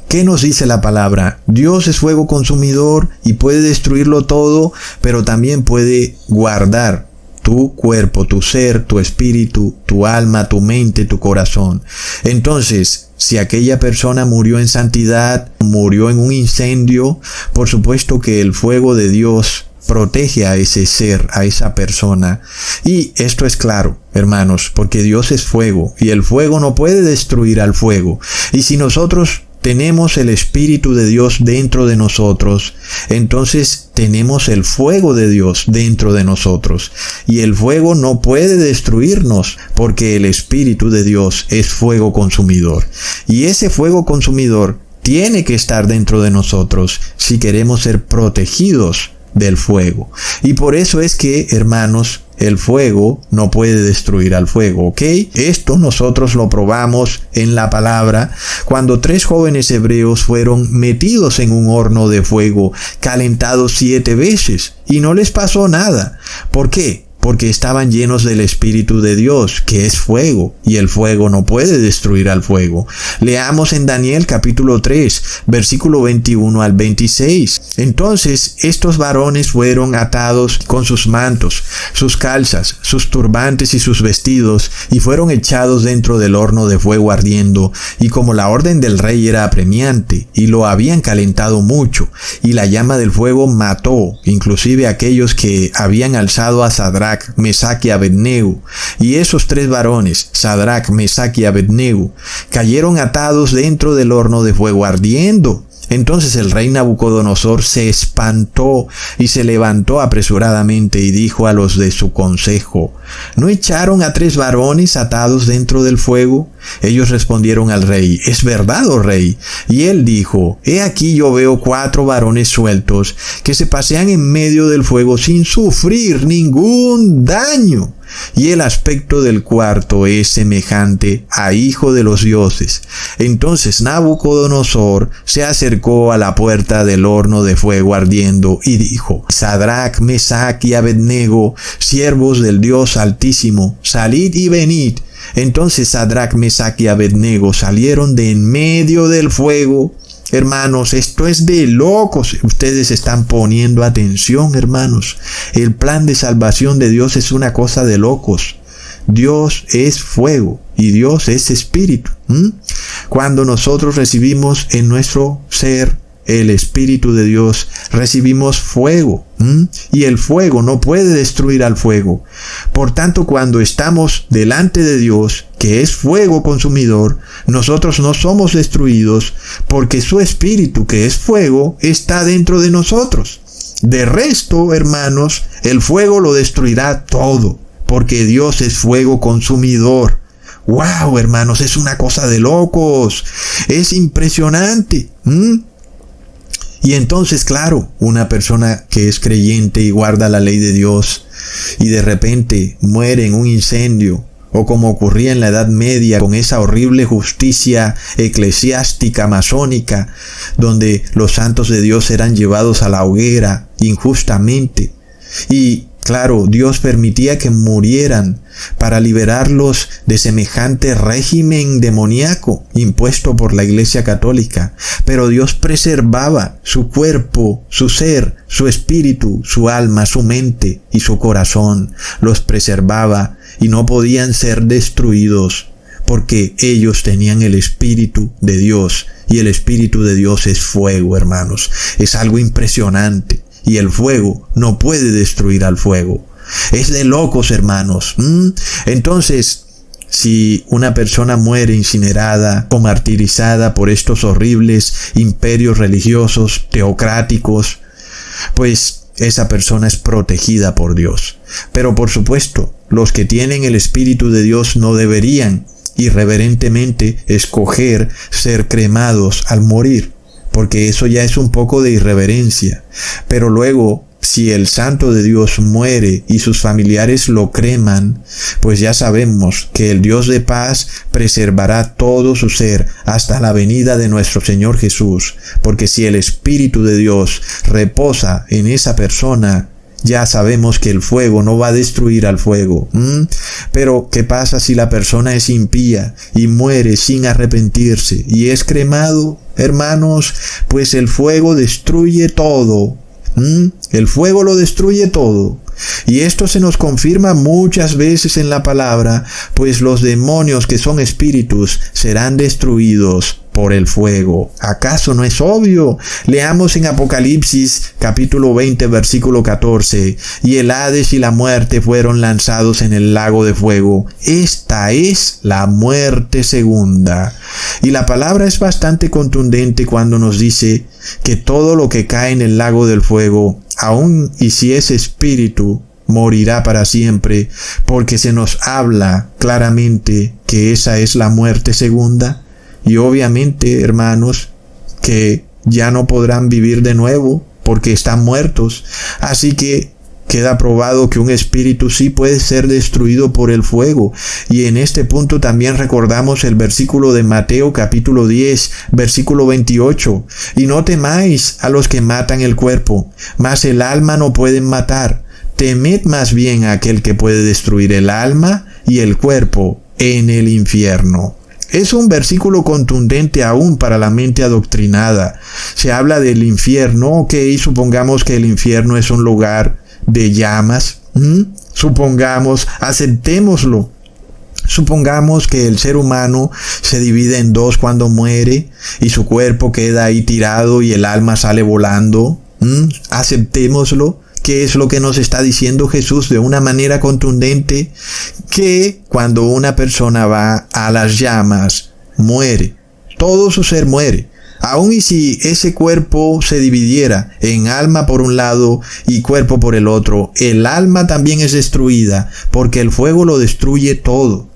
¿qué nos dice la palabra? Dios es fuego consumidor y puede destruirlo todo, pero también puede guardar tu cuerpo, tu ser, tu espíritu, tu alma, tu mente, tu corazón. Entonces, si aquella persona murió en santidad, murió en un incendio, por supuesto que el fuego de Dios protege a ese ser, a esa persona. Y esto es claro, hermanos, porque Dios es fuego y el fuego no puede destruir al fuego. Y si nosotros tenemos el Espíritu de Dios dentro de nosotros, entonces tenemos el fuego de Dios dentro de nosotros. Y el fuego no puede destruirnos, porque el Espíritu de Dios es fuego consumidor. Y ese fuego consumidor tiene que estar dentro de nosotros si queremos ser protegidos del fuego. Y por eso es que, hermanos, el fuego no puede destruir al fuego, ¿ok? Esto nosotros lo probamos en la palabra cuando 3 jóvenes hebreos fueron metidos en un horno de fuego, calentados 7 veces, y no les pasó nada. ¿Por qué? Porque estaban llenos del Espíritu de Dios, que es fuego, y el fuego no puede destruir al fuego. Leamos en Daniel capítulo 3, versículo 21 al 26. Entonces estos varones fueron atados con sus mantos, sus calzas, sus turbantes y sus vestidos, y fueron echados dentro del horno de fuego ardiendo. Y como la orden del rey era apremiante, y lo habían calentado mucho, y la llama del fuego mató, inclusive aquellos que habían alzado a Sadrach, Mesach y Abednego, y esos 3 varones, Sadrach, Mesach y Abednego, cayeron atados dentro del horno de fuego ardiendo. Entonces el rey Nabucodonosor se espantó y se levantó apresuradamente y dijo a los de su consejo: ¿no echaron a 3 varones atados dentro del fuego? Ellos respondieron al rey: es verdad, oh rey. Y él dijo: he aquí yo veo 4 varones sueltos que se pasean en medio del fuego sin sufrir ningún daño. Y el aspecto del cuarto es semejante a hijo de los dioses. Entonces Nabucodonosor se acercó a la puerta del horno de fuego ardiendo y dijo: Sadrach, Mesach y Abednego, siervos del Dios Altísimo, salid y venid. Entonces Sadrach, Mesach y Abednego salieron de en medio del fuego. Hermanos, esto es de locos. Ustedes están poniendo atención, hermanos. El plan de salvación de Dios es una cosa de locos. Dios es fuego y Dios es espíritu. Cuando nosotros recibimos en nuestro ser el Espíritu de Dios, recibimos fuego. Y el fuego no puede destruir al fuego. Por tanto, cuando estamos delante de Dios, que es fuego consumidor, nosotros no somos destruidos, porque su Espíritu, que es fuego, está dentro de nosotros. De resto, hermanos, el fuego lo destruirá todo, porque Dios es fuego consumidor. ¡Wow, hermanos! Es una cosa de locos. Es impresionante. Y entonces, claro, una persona que es creyente y guarda la ley de Dios y de repente muere en un incendio o como ocurría en la Edad Media con esa horrible justicia eclesiástica masónica, donde los santos de Dios eran llevados a la hoguera injustamente. Y claro, Dios permitía que murieran para liberarlos de semejante régimen demoníaco impuesto por la Iglesia Católica. Pero Dios preservaba su cuerpo, su ser, su espíritu, su alma, su mente y su corazón. Los preservaba y no podían ser destruidos porque ellos tenían el Espíritu de Dios. Y el Espíritu de Dios es fuego, hermanos. Es algo impresionante. Y el fuego no puede destruir al fuego. Es de locos, hermanos. Entonces, si una persona muere incinerada o martirizada por estos horribles imperios religiosos, teocráticos, pues esa persona es protegida por Dios. Pero por supuesto, los que tienen el Espíritu de Dios no deberían irreverentemente escoger ser cremados al morir, porque eso ya es un poco de irreverencia. Pero luego, si el santo de Dios muere y sus familiares lo creman, pues ya sabemos que el Dios de paz preservará todo su ser hasta la venida de nuestro Señor Jesús, porque si el Espíritu de Dios reposa en esa persona, ya sabemos que el fuego no va a destruir al fuego. Pero, ¿qué pasa si la persona es impía y muere sin arrepentirse y es cremado? Hermanos, pues el fuego destruye todo. El fuego lo destruye todo. Y esto se nos confirma muchas veces en la palabra, pues los demonios que son espíritus serán destruidos por el fuego. ¿Acaso no es obvio? Leamos en Apocalipsis capítulo 20 versículo 14. Y el Hades y la muerte fueron lanzados en el lago de fuego. Esta es la muerte segunda. Y la palabra es bastante contundente cuando nos dice que todo lo que cae en el lago del fuego, aun y si es espíritu, morirá para siempre, porque se nos habla claramente que esa es la muerte segunda. Y obviamente, hermanos, que ya no podrán vivir de nuevo porque están muertos. Así que queda probado que un espíritu sí puede ser destruido por el fuego. Y en este punto también recordamos el versículo de Mateo capítulo 10, versículo 28. Y no temáis a los que matan el cuerpo, mas el alma no pueden matar. Temed más bien a aquel que puede destruir el alma y el cuerpo en el infierno. Es un versículo contundente aún para la mente adoctrinada. Se habla del infierno, supongamos que el infierno es un lugar de llamas. Supongamos, aceptémoslo. Supongamos que el ser humano se divide en dos cuando muere y su cuerpo queda ahí tirado y el alma sale volando. Aceptémoslo. ¿Qué es lo que nos está diciendo Jesús de una manera contundente? Que cuando una persona va a las llamas, muere. Todo su ser muere. Aun y si ese cuerpo se dividiera en alma por un lado y cuerpo por el otro, el alma también es destruida, porque el fuego lo destruye todo.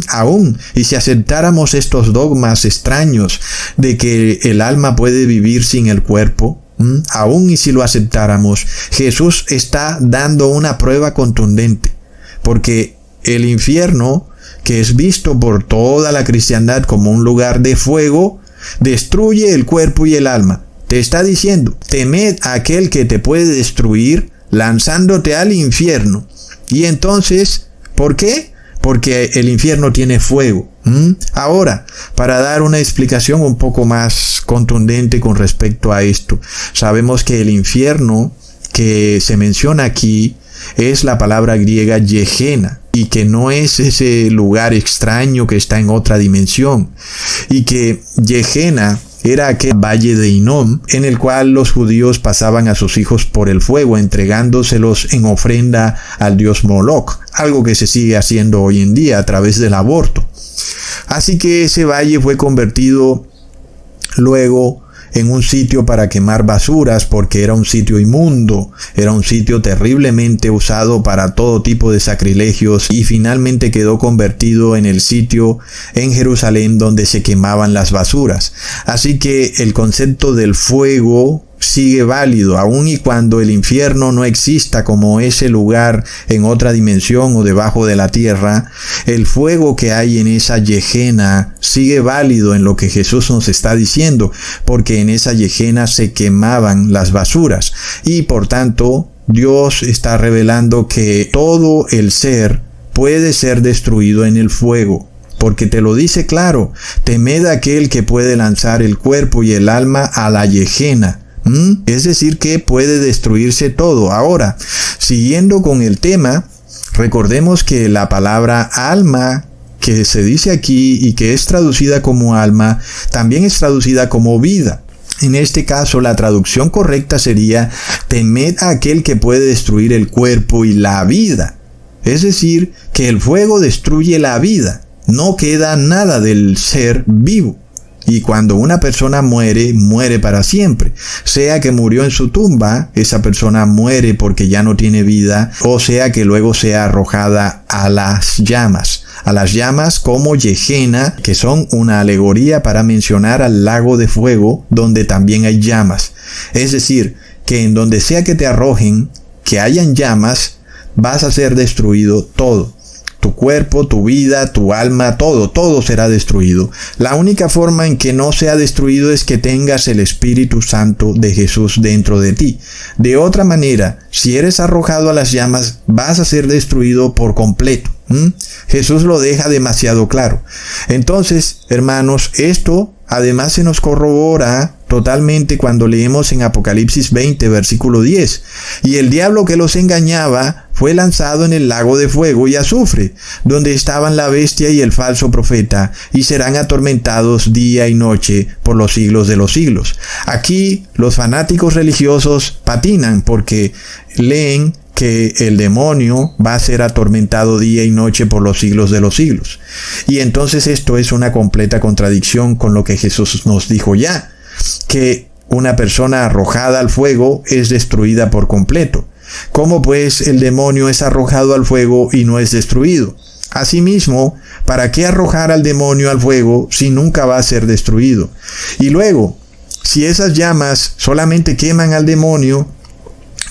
Aún y si aceptáramos estos dogmas extraños de que el alma puede vivir sin el cuerpo, aún y si lo aceptáramos, Jesús está dando una prueba contundente, porque el infierno, que es visto por toda la cristiandad como un lugar de fuego, destruye el cuerpo y el alma. Te está diciendo, temed a aquel que te puede destruir lanzándote al infierno. Y entonces, ¿por qué? Porque el infierno tiene fuego. Ahora, para dar una explicación un poco más contundente con respecto a esto, sabemos que el infierno que se menciona aquí es la palabra griega Gehenna, y que no es ese lugar extraño que está en otra dimensión, y que Gehenna era aquel valle de Hinnom en el cual los judíos pasaban a sus hijos por el fuego, entregándoselos en ofrenda al dios Moloch, algo que se sigue haciendo hoy en día a través del aborto. Así que ese valle fue convertido luego en un sitio para quemar basuras, porque era un sitio inmundo, era un sitio terriblemente usado para todo tipo de sacrilegios, y finalmente quedó convertido en el sitio en Jerusalén donde se quemaban las basuras. Así que el concepto del fuego sigue válido, aun y cuando el infierno no exista como ese lugar en otra dimensión o debajo de la tierra, el fuego que hay en esa Gehenna sigue válido en lo que Jesús nos está diciendo, porque en esa Gehenna se quemaban las basuras y por tanto Dios está revelando que todo el ser puede ser destruido en el fuego. Porque te lo dice claro, temed a aquel que puede lanzar el cuerpo y el alma a la Gehenna. Es decir, que puede destruirse todo. Ahora, siguiendo con el tema, recordemos que la palabra alma que se dice aquí y que es traducida como alma, también es traducida como vida. En este caso, la traducción correcta sería, temed a aquel que puede destruir el cuerpo y la vida. Es decir, que el fuego destruye la vida. No queda nada del ser vivo. Y cuando una persona muere, muere para siempre. Sea que murió en su tumba, esa persona muere porque ya no tiene vida, o sea que luego sea arrojada a las llamas. A las llamas como Gehenna, que son una alegoría para mencionar al lago de fuego, donde también hay llamas. Es decir, que en donde sea que te arrojen, que hayan llamas, vas a ser destruido todo. Tu cuerpo, tu vida, tu alma, todo será destruido. La única forma en que no sea destruido es que tengas el Espíritu Santo de Jesús dentro de ti. De otra manera, si eres arrojado a las llamas, vas a ser destruido por completo. Jesús lo deja demasiado claro. Entonces, hermanos, esto además se nos corrobora totalmente cuando leemos en Apocalipsis 20, versículo 10. Y el diablo que los engañaba fue lanzado en el lago de fuego y azufre, donde estaban la bestia y el falso profeta, y serán atormentados día y noche por los siglos de los siglos. Aquí los fanáticos religiosos patinan porque leen que el demonio va a ser atormentado día y noche por los siglos de los siglos. Y entonces esto es una completa contradicción con lo que Jesús nos dijo ya, que una persona arrojada al fuego es destruida por completo. ¿Cómo pues el demonio es arrojado al fuego y no es destruido? Asimismo, ¿para qué arrojar al demonio al fuego si nunca va a ser destruido? Y luego, si esas llamas solamente queman al demonio,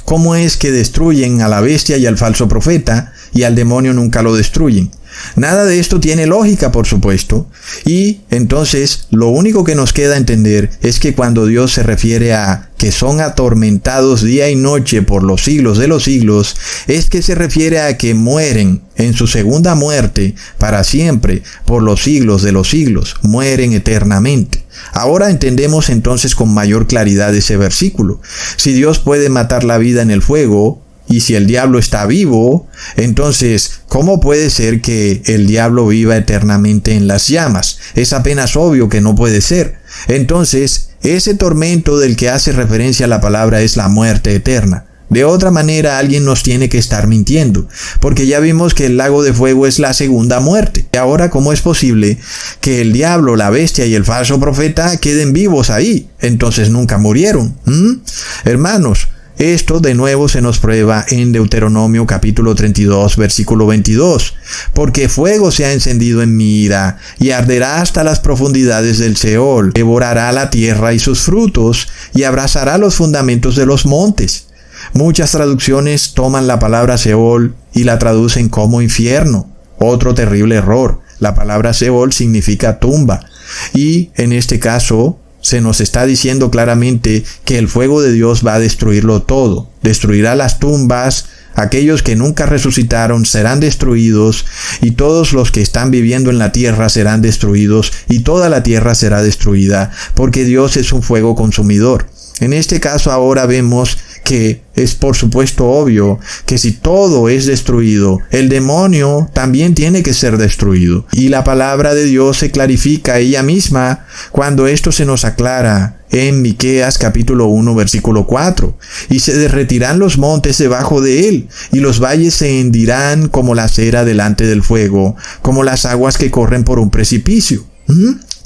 ¿cómo es que destruyen a la bestia y al falso profeta y al demonio nunca lo destruyen? Nada de esto tiene lógica, por supuesto. Y entonces lo único que nos queda entender es que cuando Dios se refiere a que son atormentados día y noche por los siglos de los siglos, es que se refiere a que mueren en su segunda muerte para siempre por los siglos de los siglos, mueren eternamente. Ahora entendemos entonces con mayor claridad ese versículo. Si Dios puede matar la vida en el fuego, y si el diablo está vivo, entonces, ¿cómo puede ser que el diablo viva eternamente en las llamas? Es apenas obvio que no puede ser. Entonces, ese tormento del que hace referencia la palabra es la muerte eterna. De otra manera, alguien nos tiene que estar mintiendo, porque ya vimos que el lago de fuego es la segunda muerte. Y ahora, ¿cómo es posible que el diablo, la bestia y el falso profeta queden vivos ahí? Entonces nunca murieron. Hermanos, esto de nuevo se nos prueba en Deuteronomio capítulo 32, versículo 22. Porque fuego se ha encendido en mi ira, y arderá hasta las profundidades del Seol, devorará la tierra y sus frutos, y abrazará los fundamentos de los montes. Muchas traducciones toman la palabra Seol y la traducen como infierno. Otro terrible error. La palabra Seol significa tumba. Y en este caso, se nos está diciendo claramente que el fuego de Dios va a destruirlo todo. Destruirá las tumbas, aquellos que nunca resucitaron serán destruidos, y todos los que están viviendo en la tierra serán destruidos, y toda la tierra será destruida, porque Dios es un fuego consumidor. En este caso ahora vemos que es por supuesto obvio que si todo es destruido, el demonio también tiene que ser destruido. Y la palabra de Dios se clarifica ella misma cuando esto se nos aclara en Miqueas capítulo 1 versículo 4. Y se derretirán los montes debajo de él, y los valles se hendirán como la cera delante del fuego, como las aguas que corren por un precipicio.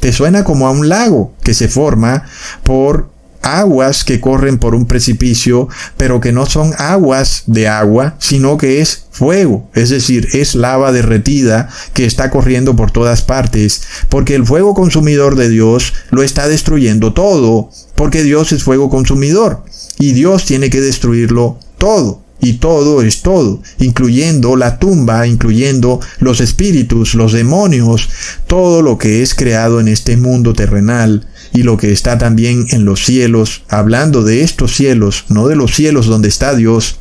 ¿Te suena como a un lago que se forma por aguas que corren por un precipicio, pero que no son aguas de agua, sino que es fuego, es decir, es lava derretida que está corriendo por todas partes, porque el fuego consumidor de Dios lo está destruyendo todo, porque Dios es fuego consumidor, y Dios tiene que destruirlo todo. Y todo es todo, incluyendo la tumba, incluyendo los espíritus, los demonios, todo lo que es creado en este mundo terrenal y lo que está también en los cielos. Hablando de estos cielos, no de los cielos donde está Dios,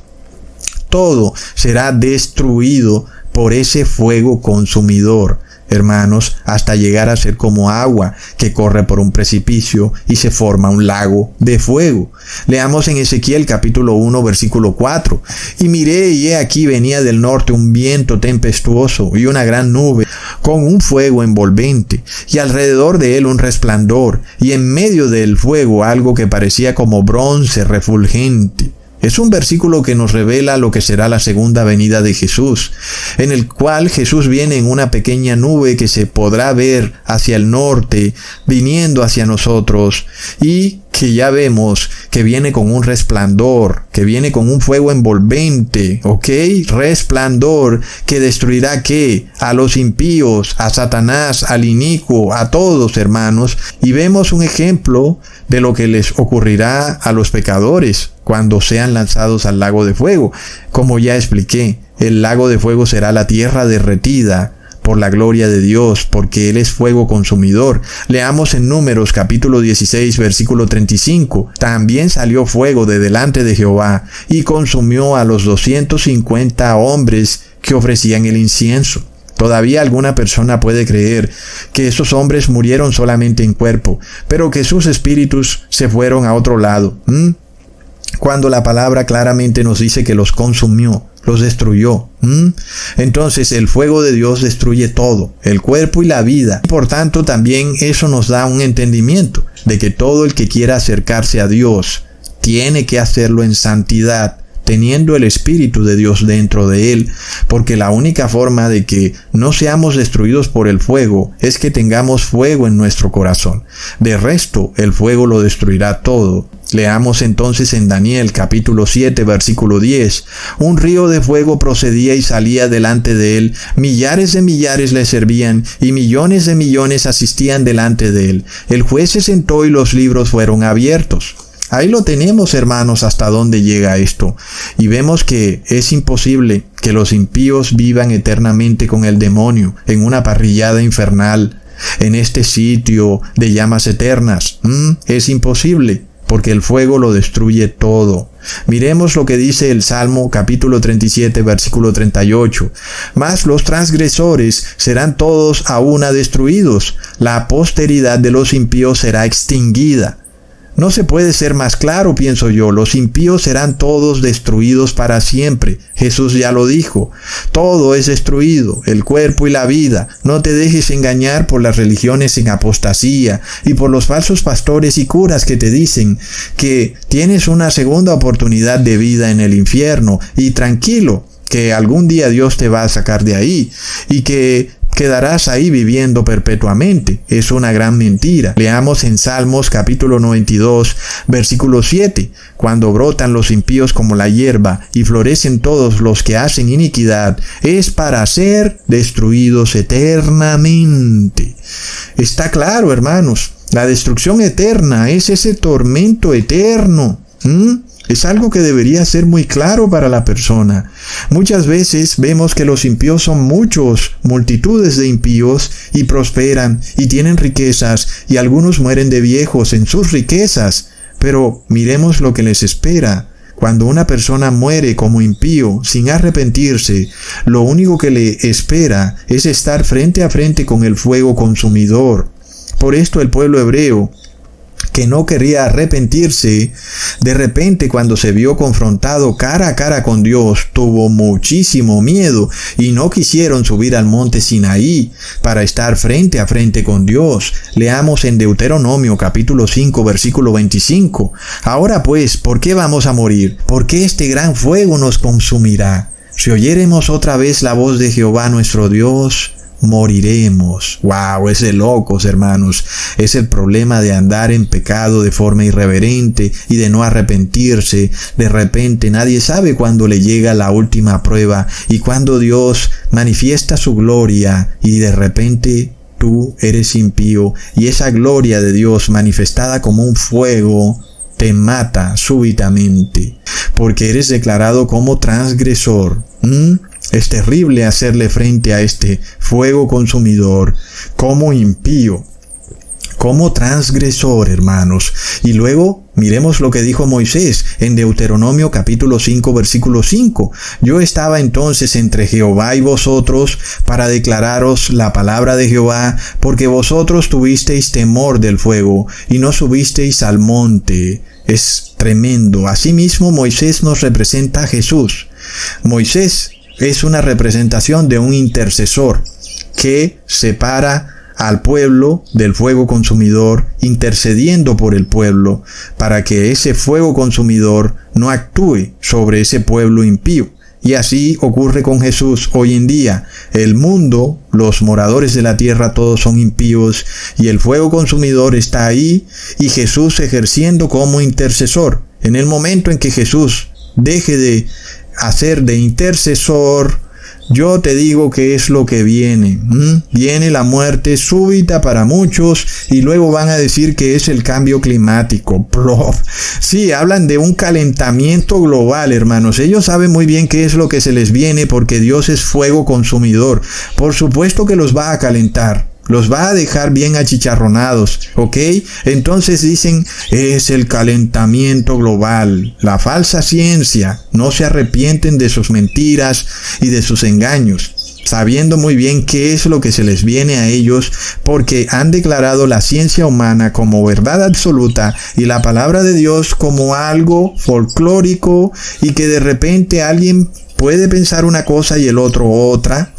todo será destruido por ese fuego consumidor, hermanos, hasta llegar a ser como agua que corre por un precipicio y se forma un lago de fuego. Leamos en Ezequiel capítulo 1 versículo 4. Y miré, y he aquí venía del norte un viento tempestuoso y una gran nube con un fuego envolvente, y alrededor de él un resplandor, y en medio del fuego algo que parecía como bronce refulgente. Es un versículo que nos revela lo que será la segunda venida de Jesús, en el cual Jesús viene en una pequeña nube que se podrá ver hacia el norte, viniendo hacia nosotros, y que ya vemos que viene con un resplandor, que viene con un fuego envolvente, ¿ok? Resplandor que destruirá ¿qué? A los impíos, a Satanás, al inicuo, a todos, hermanos. Y vemos un ejemplo de lo que les ocurrirá a los pecadores cuando sean lanzados al lago de fuego. Como ya expliqué, el lago de fuego será la tierra derretida por la gloria de Dios, porque Él es fuego consumidor. Leamos en Números capítulo 16 versículo 35. También salió fuego de delante de Jehová y consumió a los 250 hombres que ofrecían el incienso. Todavía alguna persona puede creer que esos hombres murieron solamente en cuerpo, pero que sus espíritus se fueron a otro lado. Cuando la palabra claramente nos dice que los consumió, los destruyó. Entonces el fuego de Dios destruye todo, el cuerpo y la vida. Por tanto, también eso nos da un entendimiento de que todo el que quiera acercarse a Dios tiene que hacerlo en santidad, teniendo el Espíritu de Dios dentro de él, porque la única forma de que no seamos destruidos por el fuego es que tengamos fuego en nuestro corazón. De resto, el fuego lo destruirá todo. Leamos entonces en Daniel capítulo 7 versículo 10. Un río de fuego procedía y salía delante de él, millares de millares le servían y millones de millones asistían delante de él. El juez se sentó y los libros fueron abiertos. Ahí lo tenemos, hermanos, hasta dónde llega esto. Y vemos que es imposible que los impíos vivan eternamente con el demonio en una parrillada infernal, en este sitio de llamas eternas. Es imposible, porque el fuego lo destruye todo. Miremos lo que dice el Salmo capítulo 37 versículo 38. Mas los transgresores serán todos a una destruidos, la posteridad de los impíos será extinguida. No se puede ser más claro, pienso yo. Los impíos serán todos destruidos para siempre. Jesús ya lo dijo. Todo es destruido, el cuerpo y la vida. No te dejes engañar por las religiones en apostasía y por los falsos pastores y curas que te dicen que tienes una segunda oportunidad de vida en el infierno. Y tranquilo, que algún día Dios te va a sacar de ahí y que quedarás ahí viviendo perpetuamente. Es una gran mentira. Leamos en Salmos capítulo 92, versículo 7. Cuando brotan los impíos como la hierba y florecen todos los que hacen iniquidad, es para ser destruidos eternamente. Está claro, hermanos. La destrucción eterna es ese tormento eterno. Es algo que debería ser muy claro para la persona. Muchas veces vemos que los impíos son muchos, multitudes de impíos, y prosperan, y tienen riquezas, y algunos mueren de viejos en sus riquezas. Pero miremos lo que les espera. Cuando una persona muere como impío, sin arrepentirse, lo único que le espera es estar frente a frente con el fuego consumidor. Por esto el pueblo hebreo, que no quería arrepentirse, de repente cuando se vio confrontado cara a cara con Dios, tuvo muchísimo miedo y no quisieron subir al monte Sinaí para estar frente a frente con Dios. Leamos en Deuteronomio capítulo 5 versículo 25. Ahora pues, ¿por qué vamos a morir? ¿Por qué este gran fuego nos consumirá? Si oyéremos otra vez la voz de Jehová nuestro Dios, moriremos. ¡Wow! Es de locos, hermanos. Es el problema de andar en pecado de forma irreverente y de no arrepentirse. De repente nadie sabe cuándo le llega la última prueba y cuándo Dios manifiesta su gloria y de repente tú eres impío y esa gloria de Dios manifestada como un fuego te mata súbitamente porque eres declarado como transgresor. Es terrible hacerle frente a este fuego consumidor como impío, como transgresor, hermanos. Y luego miremos lo que dijo Moisés en Deuteronomio capítulo 5, versículo 5. Yo estaba entonces entre Jehová y vosotros para declararos la palabra de Jehová, porque vosotros tuvisteis temor del fuego y no subisteis al monte. Es tremendo. Asimismo, Moisés nos representa a Jesús. Moisés es una representación de un intercesor que separa al pueblo del fuego consumidor, intercediendo por el pueblo para que ese fuego consumidor no actúe sobre ese pueblo impío. Y así ocurre con Jesús hoy en día. El mundo, los moradores de la tierra, todos son impíos y el fuego consumidor está ahí y Jesús ejerciendo como intercesor. En el momento en que Jesús deje de hacer de intercesor, yo te digo que es lo que viene. Viene la muerte súbita para muchos y luego van a decir que es el cambio climático. Sí, hablan de un calentamiento global, hermanos. Ellos saben muy bien qué es lo que se les viene porque Dios es fuego consumidor. Por supuesto que los va a calentar. Los va a dejar bien achicharronados, ¿ok? Entonces dicen, es el calentamiento global. La falsa ciencia. No se arrepienten de sus mentiras y de sus engaños, sabiendo muy bien qué es lo que se les viene a ellos, porque han declarado la ciencia humana como verdad absoluta y la palabra de Dios como algo folclórico y que de repente alguien puede pensar una cosa y el otro otra.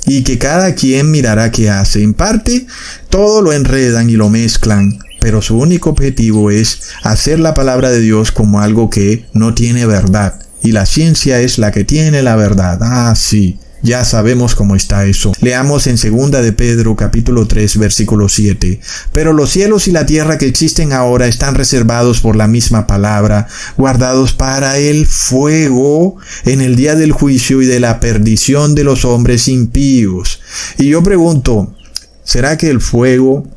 Y que cada quien mirará qué hace. En parte, todo lo enredan y lo mezclan, pero su único objetivo es hacer la palabra de Dios como algo que no tiene verdad. Y la ciencia es la que tiene la verdad. Ah, sí. Ya sabemos cómo está eso. Leamos en 2 de Pedro capítulo 3 versículo 7. Pero los cielos y la tierra que existen ahora están reservados por la misma palabra, guardados para el fuego en el día del juicio y de la perdición de los hombres impíos. Y yo pregunto, ¿será que el fuego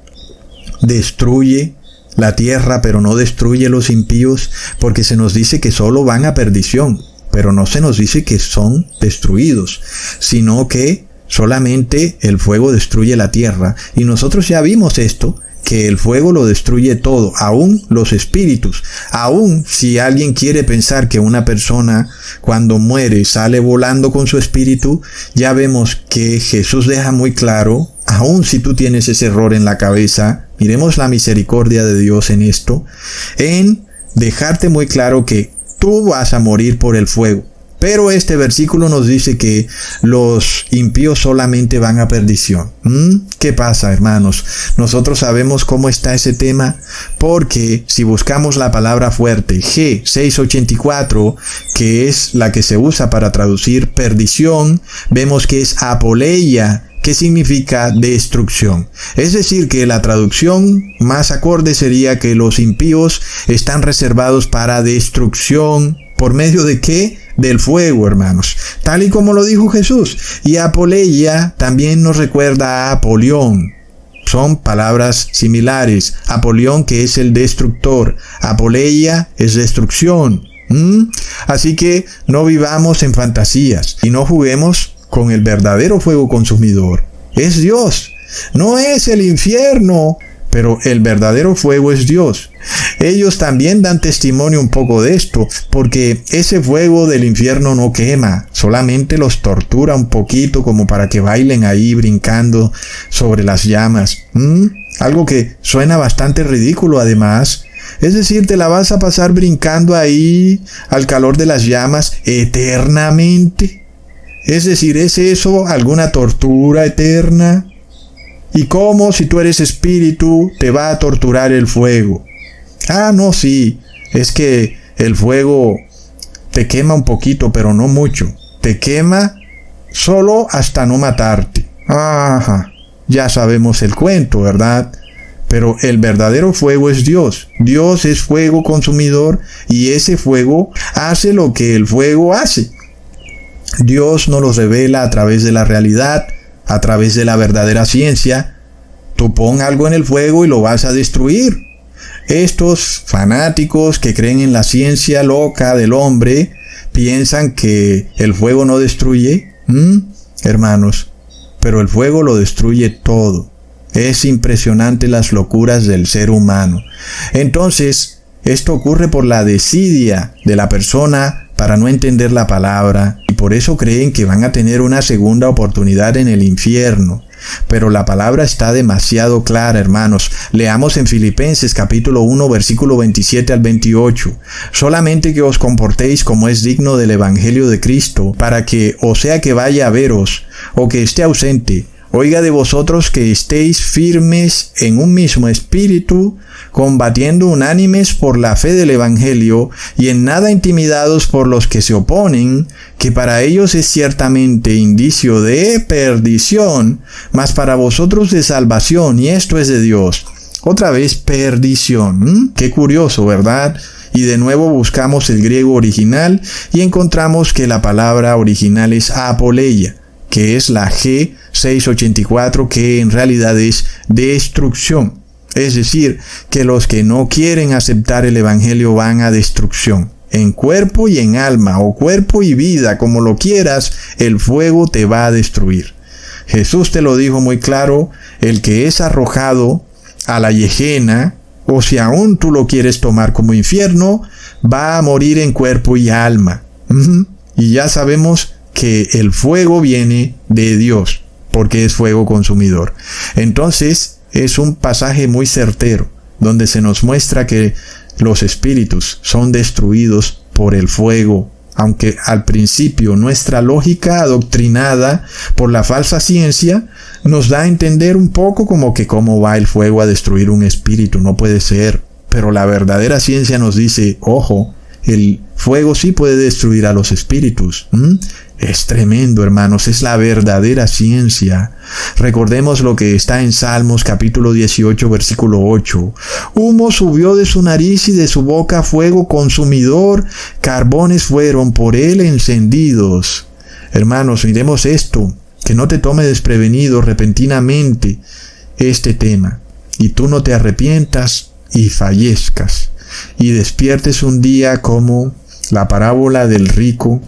destruye la tierra pero no destruye los impíos? Porque se nos dice que solo van a perdición. Pero no se nos dice que son destruidos, sino que solamente el fuego destruye la tierra. Y nosotros ya vimos esto, que el fuego lo destruye todo, aún los espíritus. Aún si alguien quiere pensar que una persona cuando muere sale volando con su espíritu, ya vemos que Jesús deja muy claro, aún si tú tienes ese error en la cabeza, miremos la misericordia de Dios en esto, en dejarte muy claro que tú vas a morir por el fuego. Pero este versículo nos dice que los impíos solamente van a perdición. ¿Qué pasa, hermanos? Nosotros sabemos cómo está ese tema porque si buscamos la palabra fuerte G684, que es la que se usa para traducir perdición, vemos que es apoleia, que significa destrucción. Es decir, que la traducción más acorde sería que los impíos están reservados para destrucción. ¿Por medio de qué? Del fuego, hermanos. Tal y como lo dijo Jesús. Y apoleia también nos recuerda a Apolión. Son palabras similares. Apolión, que es el destructor. Apoleia es destrucción. Así que no vivamos en fantasías y no juguemos con el verdadero fuego consumidor. Es Dios, no es el infierno, pero el verdadero fuego es Dios. Ellos también dan testimonio un poco de esto, porque ese fuego del infierno no quema, solamente los tortura un poquito como para que bailen ahí brincando sobre las llamas. Algo que suena bastante ridículo además. Es decir, te la vas a pasar brincando ahí al calor de las llamas eternamente. Es decir, ¿es eso alguna tortura eterna? ¿Y cómo si tú eres espíritu te va a torturar el fuego? Ah, no, sí, es que el fuego te quema un poquito, pero no mucho. Te quema solo hasta no matarte. Ajá, ya sabemos el cuento, ¿verdad? Pero el verdadero fuego es Dios. Dios es fuego consumidor y ese fuego hace lo que el fuego hace. Dios nos lo revela a través de la realidad, a través de la verdadera ciencia. Tú pon algo en el fuego y lo vas a destruir. Estos fanáticos que creen en la ciencia loca del hombre piensan que el fuego no destruye. Hermanos, pero el fuego lo destruye todo. Es impresionante las locuras del ser humano. Entonces, esto ocurre por la desidia de la persona para no entender la palabra y por eso creen que van a tener una segunda oportunidad en el infierno. Pero la palabra está demasiado clara, hermanos. Leamos en Filipenses capítulo 1, versículo 27 al 28. Solamente que os comportéis como es digno del Evangelio de Cristo, para que, o sea que vaya a veros, o que esté ausente, oiga de vosotros que estéis firmes en un mismo espíritu, combatiendo unánimes por la fe del Evangelio, y en nada intimidados por los que se oponen, que para ellos es ciertamente indicio de perdición, mas para vosotros de salvación, y esto es de Dios. Otra vez perdición. Qué curioso, ¿verdad? Y de nuevo buscamos el griego original y encontramos que la palabra original es apoleia, que es la G684, que en realidad es destrucción. Es decir, que los que no quieren aceptar el Evangelio van a destrucción. En cuerpo y en alma, o cuerpo y vida, como lo quieras, el fuego te va a destruir. Jesús te lo dijo muy claro, el que es arrojado a la Gehenna, o si aún tú lo quieres tomar como infierno, va a morir en cuerpo y alma. Y ya sabemos que el fuego viene de Dios, porque es fuego consumidor. Entonces, es un pasaje muy certero, donde se nos muestra que los espíritus son destruidos por el fuego, aunque al principio nuestra lógica adoctrinada por la falsa ciencia nos da a entender un poco como que cómo va el fuego a destruir un espíritu, no puede ser. Pero la verdadera ciencia nos dice, ojo, el fuego sí puede destruir a los espíritus. Es tremendo, hermanos, es la verdadera ciencia. Recordemos lo que está en Salmos capítulo 18, versículo 8. Humo subió de su nariz y de su boca fuego consumidor, carbones fueron por él encendidos. Hermanos, miremos esto, que no te tome desprevenido repentinamente este tema, y tú no te arrepientas y fallezcas, y despiertes un día como la parábola del rico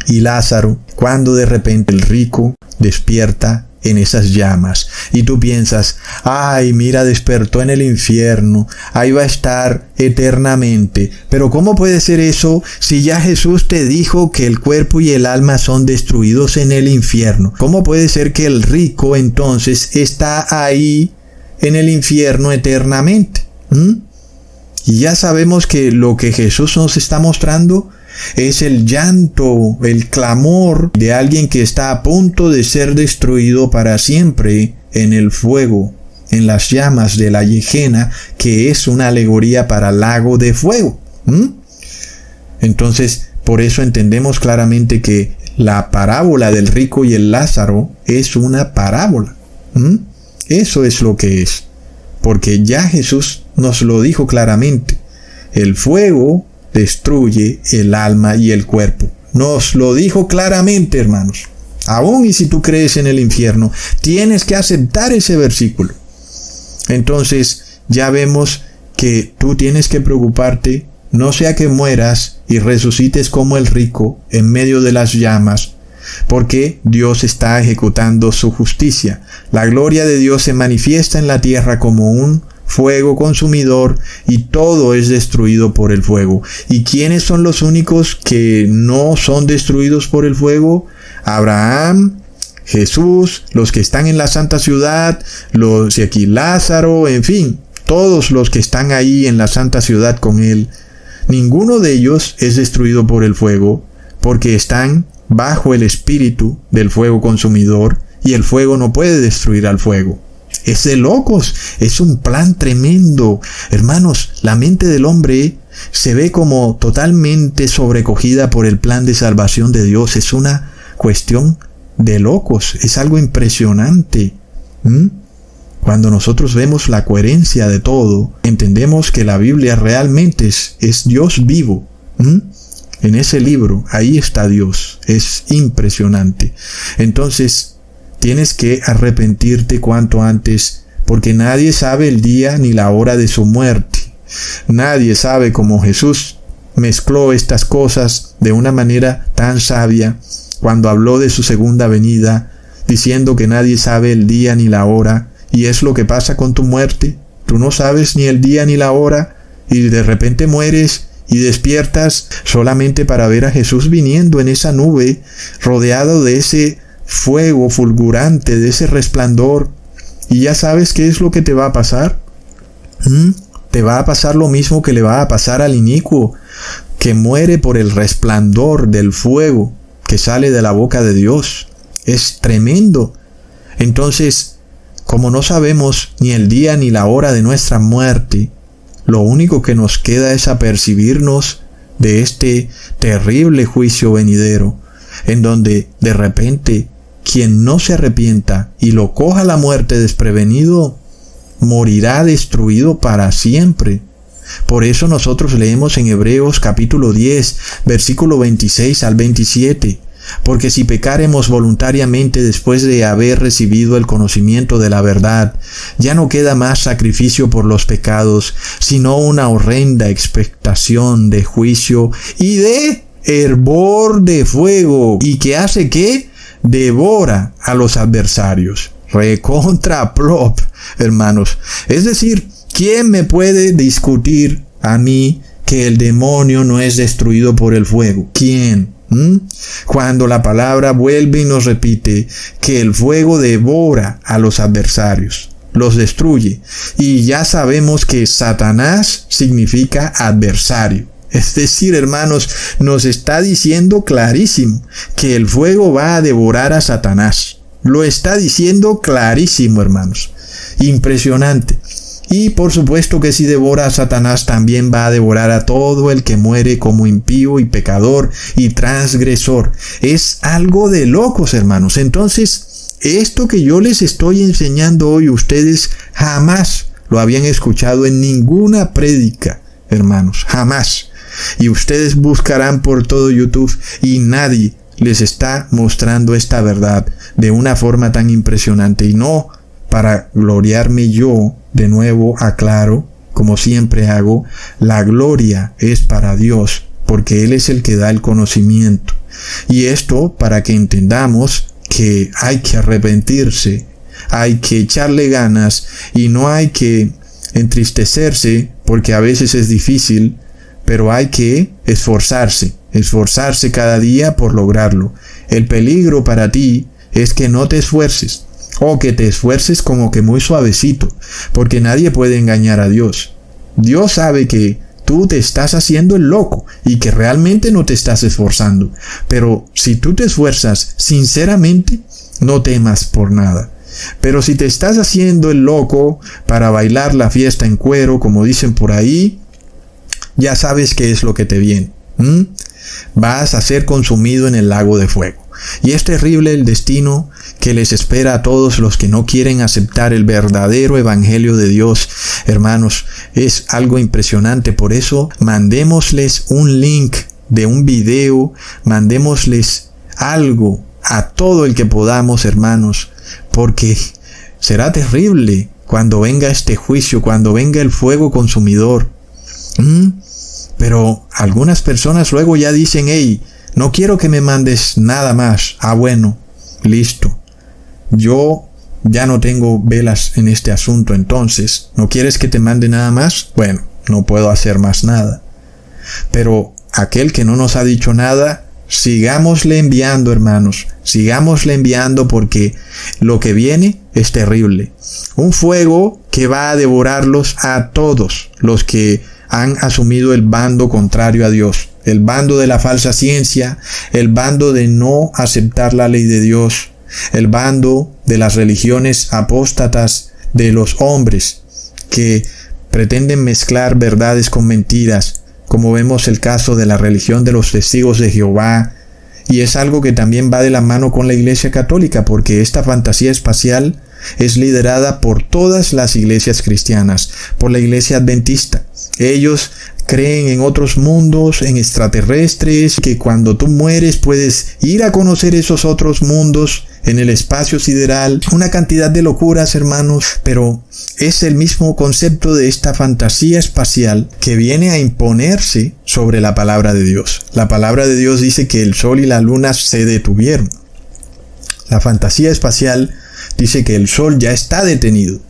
y Lázaro, cuando de repente el rico despierta en esas llamas y tú piensas, ay, mira, despertó en el infierno, ahí va a estar eternamente. Pero ¿cómo puede ser eso si ya Jesús te dijo que el cuerpo y el alma son destruidos en el infierno? ¿Cómo puede ser que el rico entonces está ahí en el infierno eternamente? Y ya sabemos que lo que Jesús nos está mostrando es el llanto, el clamor de alguien que está a punto de ser destruido para siempre en el fuego, en las llamas de la Gehenna, que es una alegoría para lago de fuego. Entonces, por eso entendemos claramente que la parábola del rico y el Lázaro es una parábola. Eso es lo que es. Porque ya Jesús nos lo dijo claramente. El fuego destruye el alma y el cuerpo. Nos lo dijo claramente, hermanos. Aún y si tú crees en el infierno, tienes que aceptar ese versículo. Entonces, ya vemos que tú tienes que preocuparte, no sea que mueras y resucites como el rico en medio de las llamas, porque Dios está ejecutando su justicia. La gloria de Dios se manifiesta en la tierra como un fuego consumidor y todo es destruido por el fuego. ¿Y quiénes son los únicos que no son destruidos por el fuego? Abraham, Jesús, los que están en la santa ciudad, los de aquí Lázaro, en fin, todos los que están ahí en la santa ciudad con él. Ninguno de ellos es destruido por el fuego, porque están bajo el espíritu del fuego consumidor y el fuego no puede destruir al fuego. Es de locos, es un plan tremendo. Hermanos, la mente del hombre se ve como totalmente sobrecogida por el plan de salvación de Dios. Es una cuestión de locos, es algo impresionante. Cuando nosotros vemos la coherencia de todo, entendemos que la Biblia realmente es Dios vivo. En ese libro, ahí está Dios. Es impresionante. Entonces, tienes que arrepentirte cuanto antes, porque nadie sabe el día ni la hora de su muerte. Nadie sabe cómo Jesús mezcló estas cosas de una manera tan sabia cuando habló de su segunda venida, diciendo que nadie sabe el día ni la hora. Y es lo que pasa con tu muerte. Tú no sabes ni el día ni la hora, y de repente mueres y despiertas solamente para ver a Jesús viniendo en esa nube, rodeado de ese fuego fulgurante, de ese resplandor. Y ya sabes qué es lo que te va a pasar. Te va a pasar lo mismo que le va a pasar al inicuo, que muere por el resplandor del fuego que sale de la boca de Dios. Es tremendo. Entonces, como no sabemos ni el día ni la hora de nuestra muerte, lo único que nos queda es apercibirnos de este terrible juicio venidero, en donde de repente quien no se arrepienta y lo coja la muerte desprevenido, morirá destruido para siempre. Por eso nosotros leemos en Hebreos capítulo 10, versículo 26 al 27. Porque si pecaremos voluntariamente después de haber recibido el conocimiento de la verdad, ya no queda más sacrificio por los pecados, sino una horrenda expectación de juicio y de hervor de fuego. ¿Y que hace qué? Devora a los adversarios. Recontra plop, hermanos. Es decir, ¿quién me puede discutir a mí que el demonio no es destruido por el fuego? ¿Quién? Cuando la palabra vuelve y nos repite que el fuego devora a los adversarios, los destruye, y ya sabemos que Satanás significa adversario. Es decir, hermanos, nos está diciendo clarísimo que el fuego va a devorar a Satanás. Lo está diciendo clarísimo, hermanos. Impresionante. Y por supuesto que si devora a Satanás, también va a devorar a todo el que muere como impío y pecador y transgresor. Es algo de locos, hermanos. Entonces, esto que yo les estoy enseñando hoy, ustedes jamás lo habían escuchado en ninguna prédica, hermanos. Jamás. Y ustedes buscarán por todo YouTube y nadie les está mostrando esta verdad de una forma tan impresionante. Y no para gloriarme yo, de nuevo aclaro, como siempre hago, la gloria es para Dios, porque Él es el que da el conocimiento. Y esto para que entendamos que hay que arrepentirse, hay que echarle ganas y no hay que entristecerse, porque a veces es difícil, pero hay que esforzarse cada día por lograrlo. El peligro para ti es que no te esfuerces, o que te esfuerces como que muy suavecito, porque nadie puede engañar a Dios. Dios sabe que tú te estás haciendo el loco y que realmente no te estás esforzando. Pero si tú te esfuerzas sinceramente, no temas por nada. Pero si te estás haciendo el loco para bailar la fiesta en cuero, como dicen por ahí, ya sabes qué es lo que te viene. Vas a ser consumido en el lago de fuego. Y es terrible el destino que les espera a todos los que no quieren aceptar el verdadero evangelio de Dios. Hermanos, es algo impresionante. Por eso, mandémosles un link de un video, mandémosles algo a todo el que podamos, hermanos, porque será terrible cuando venga este juicio, cuando venga el fuego consumidor. Pero algunas personas luego ya dicen, hey, no quiero que me mandes nada más. Ah, bueno, listo. Yo ya no tengo velas en este asunto, entonces, ¿no quieres que te mande nada más? Bueno, no puedo hacer más nada. Pero aquel que no nos ha dicho nada, sigámosle enviando, hermanos. Sigámosle enviando porque lo que viene es terrible. Un fuego que va a devorarlos a todos los que han asumido el bando contrario a Dios. El bando de la falsa ciencia, el bando de no aceptar la ley de Dios, el bando de las religiones apóstatas de los hombres que pretenden mezclar verdades con mentiras, como vemos el caso de la religión de los testigos de Jehová Y es algo que también va de la mano con la Iglesia Católica, porque esta fantasía espacial es liderada por todas las iglesias cristianas, por la Iglesia Adventista. Ellos creen en otros mundos, en extraterrestres, que cuando tú mueres puedes ir a conocer esos otros mundos en el espacio sideral. Una cantidad de locuras, hermanos, pero es el mismo concepto de esta fantasía espacial que viene a imponerse sobre la palabra de Dios. La palabra de Dios dice que el sol y la luna se detuvieron. La fantasía espacial dice que el sol ya está detenido.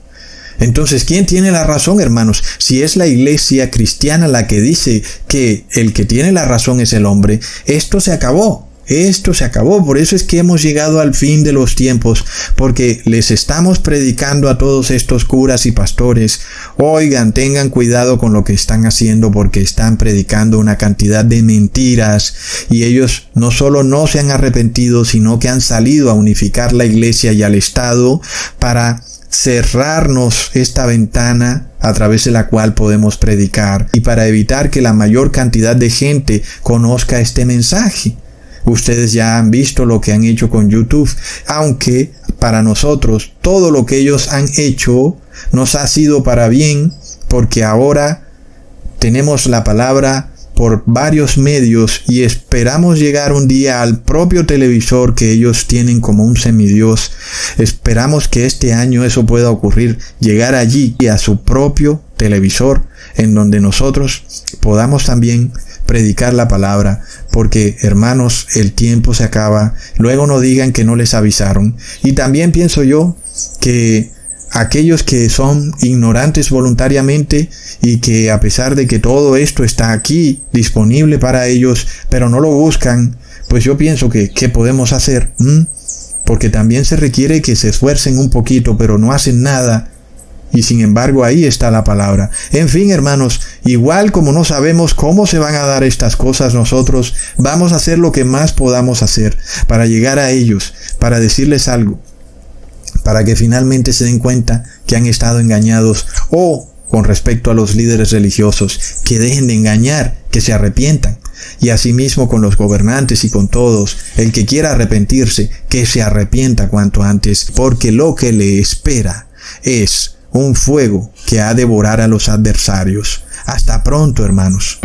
Entonces, ¿quién tiene la razón, hermanos? Si es la iglesia cristiana la que dice que el que tiene la razón es el hombre, esto se acabó. Esto se acabó. Por eso es que hemos llegado al fin de los tiempos, porque les estamos predicando a todos estos curas y pastores: oigan, tengan cuidado con lo que están haciendo, porque están predicando una cantidad de mentiras, y ellos no solo no se han arrepentido, sino que han salido a unificar la iglesia y al Estado para cerrarnos esta ventana a través de la cual podemos predicar, y para evitar que la mayor cantidad de gente conozca este mensaje. Ustedes ya han visto lo que han hecho con YouTube, aunque para nosotros todo lo que ellos han hecho nos ha sido para bien, porque ahora tenemos la palabra por varios medios y esperamos llegar un día al propio televisor que ellos tienen como un semidios. Esperamos que este año eso pueda ocurrir, llegar allí y a su propio televisor, en donde nosotros podamos también predicar la palabra, porque, hermanos, el tiempo se acaba. Luego no digan que no les avisaron. Y también pienso yo que aquellos que son ignorantes voluntariamente y que, a pesar de que todo esto está aquí disponible para ellos, pero no lo buscan, pues yo pienso que ¿qué podemos hacer? Porque también se requiere que se esfuercen un poquito, pero no hacen nada. Y sin embargo ahí está la palabra. En fin, hermanos, igual como no sabemos cómo se van a dar estas cosas, nosotros vamos a hacer lo que más podamos hacer para llegar a ellos, para decirles algo, para que finalmente se den cuenta que han estado engañados, o con respecto a los líderes religiosos, que dejen de engañar, que se arrepientan. Y asimismo con los gobernantes y con todos, el que quiera arrepentirse, que se arrepienta cuanto antes, porque lo que le espera es un fuego que ha de devorar a los adversarios. Hasta pronto, hermanos.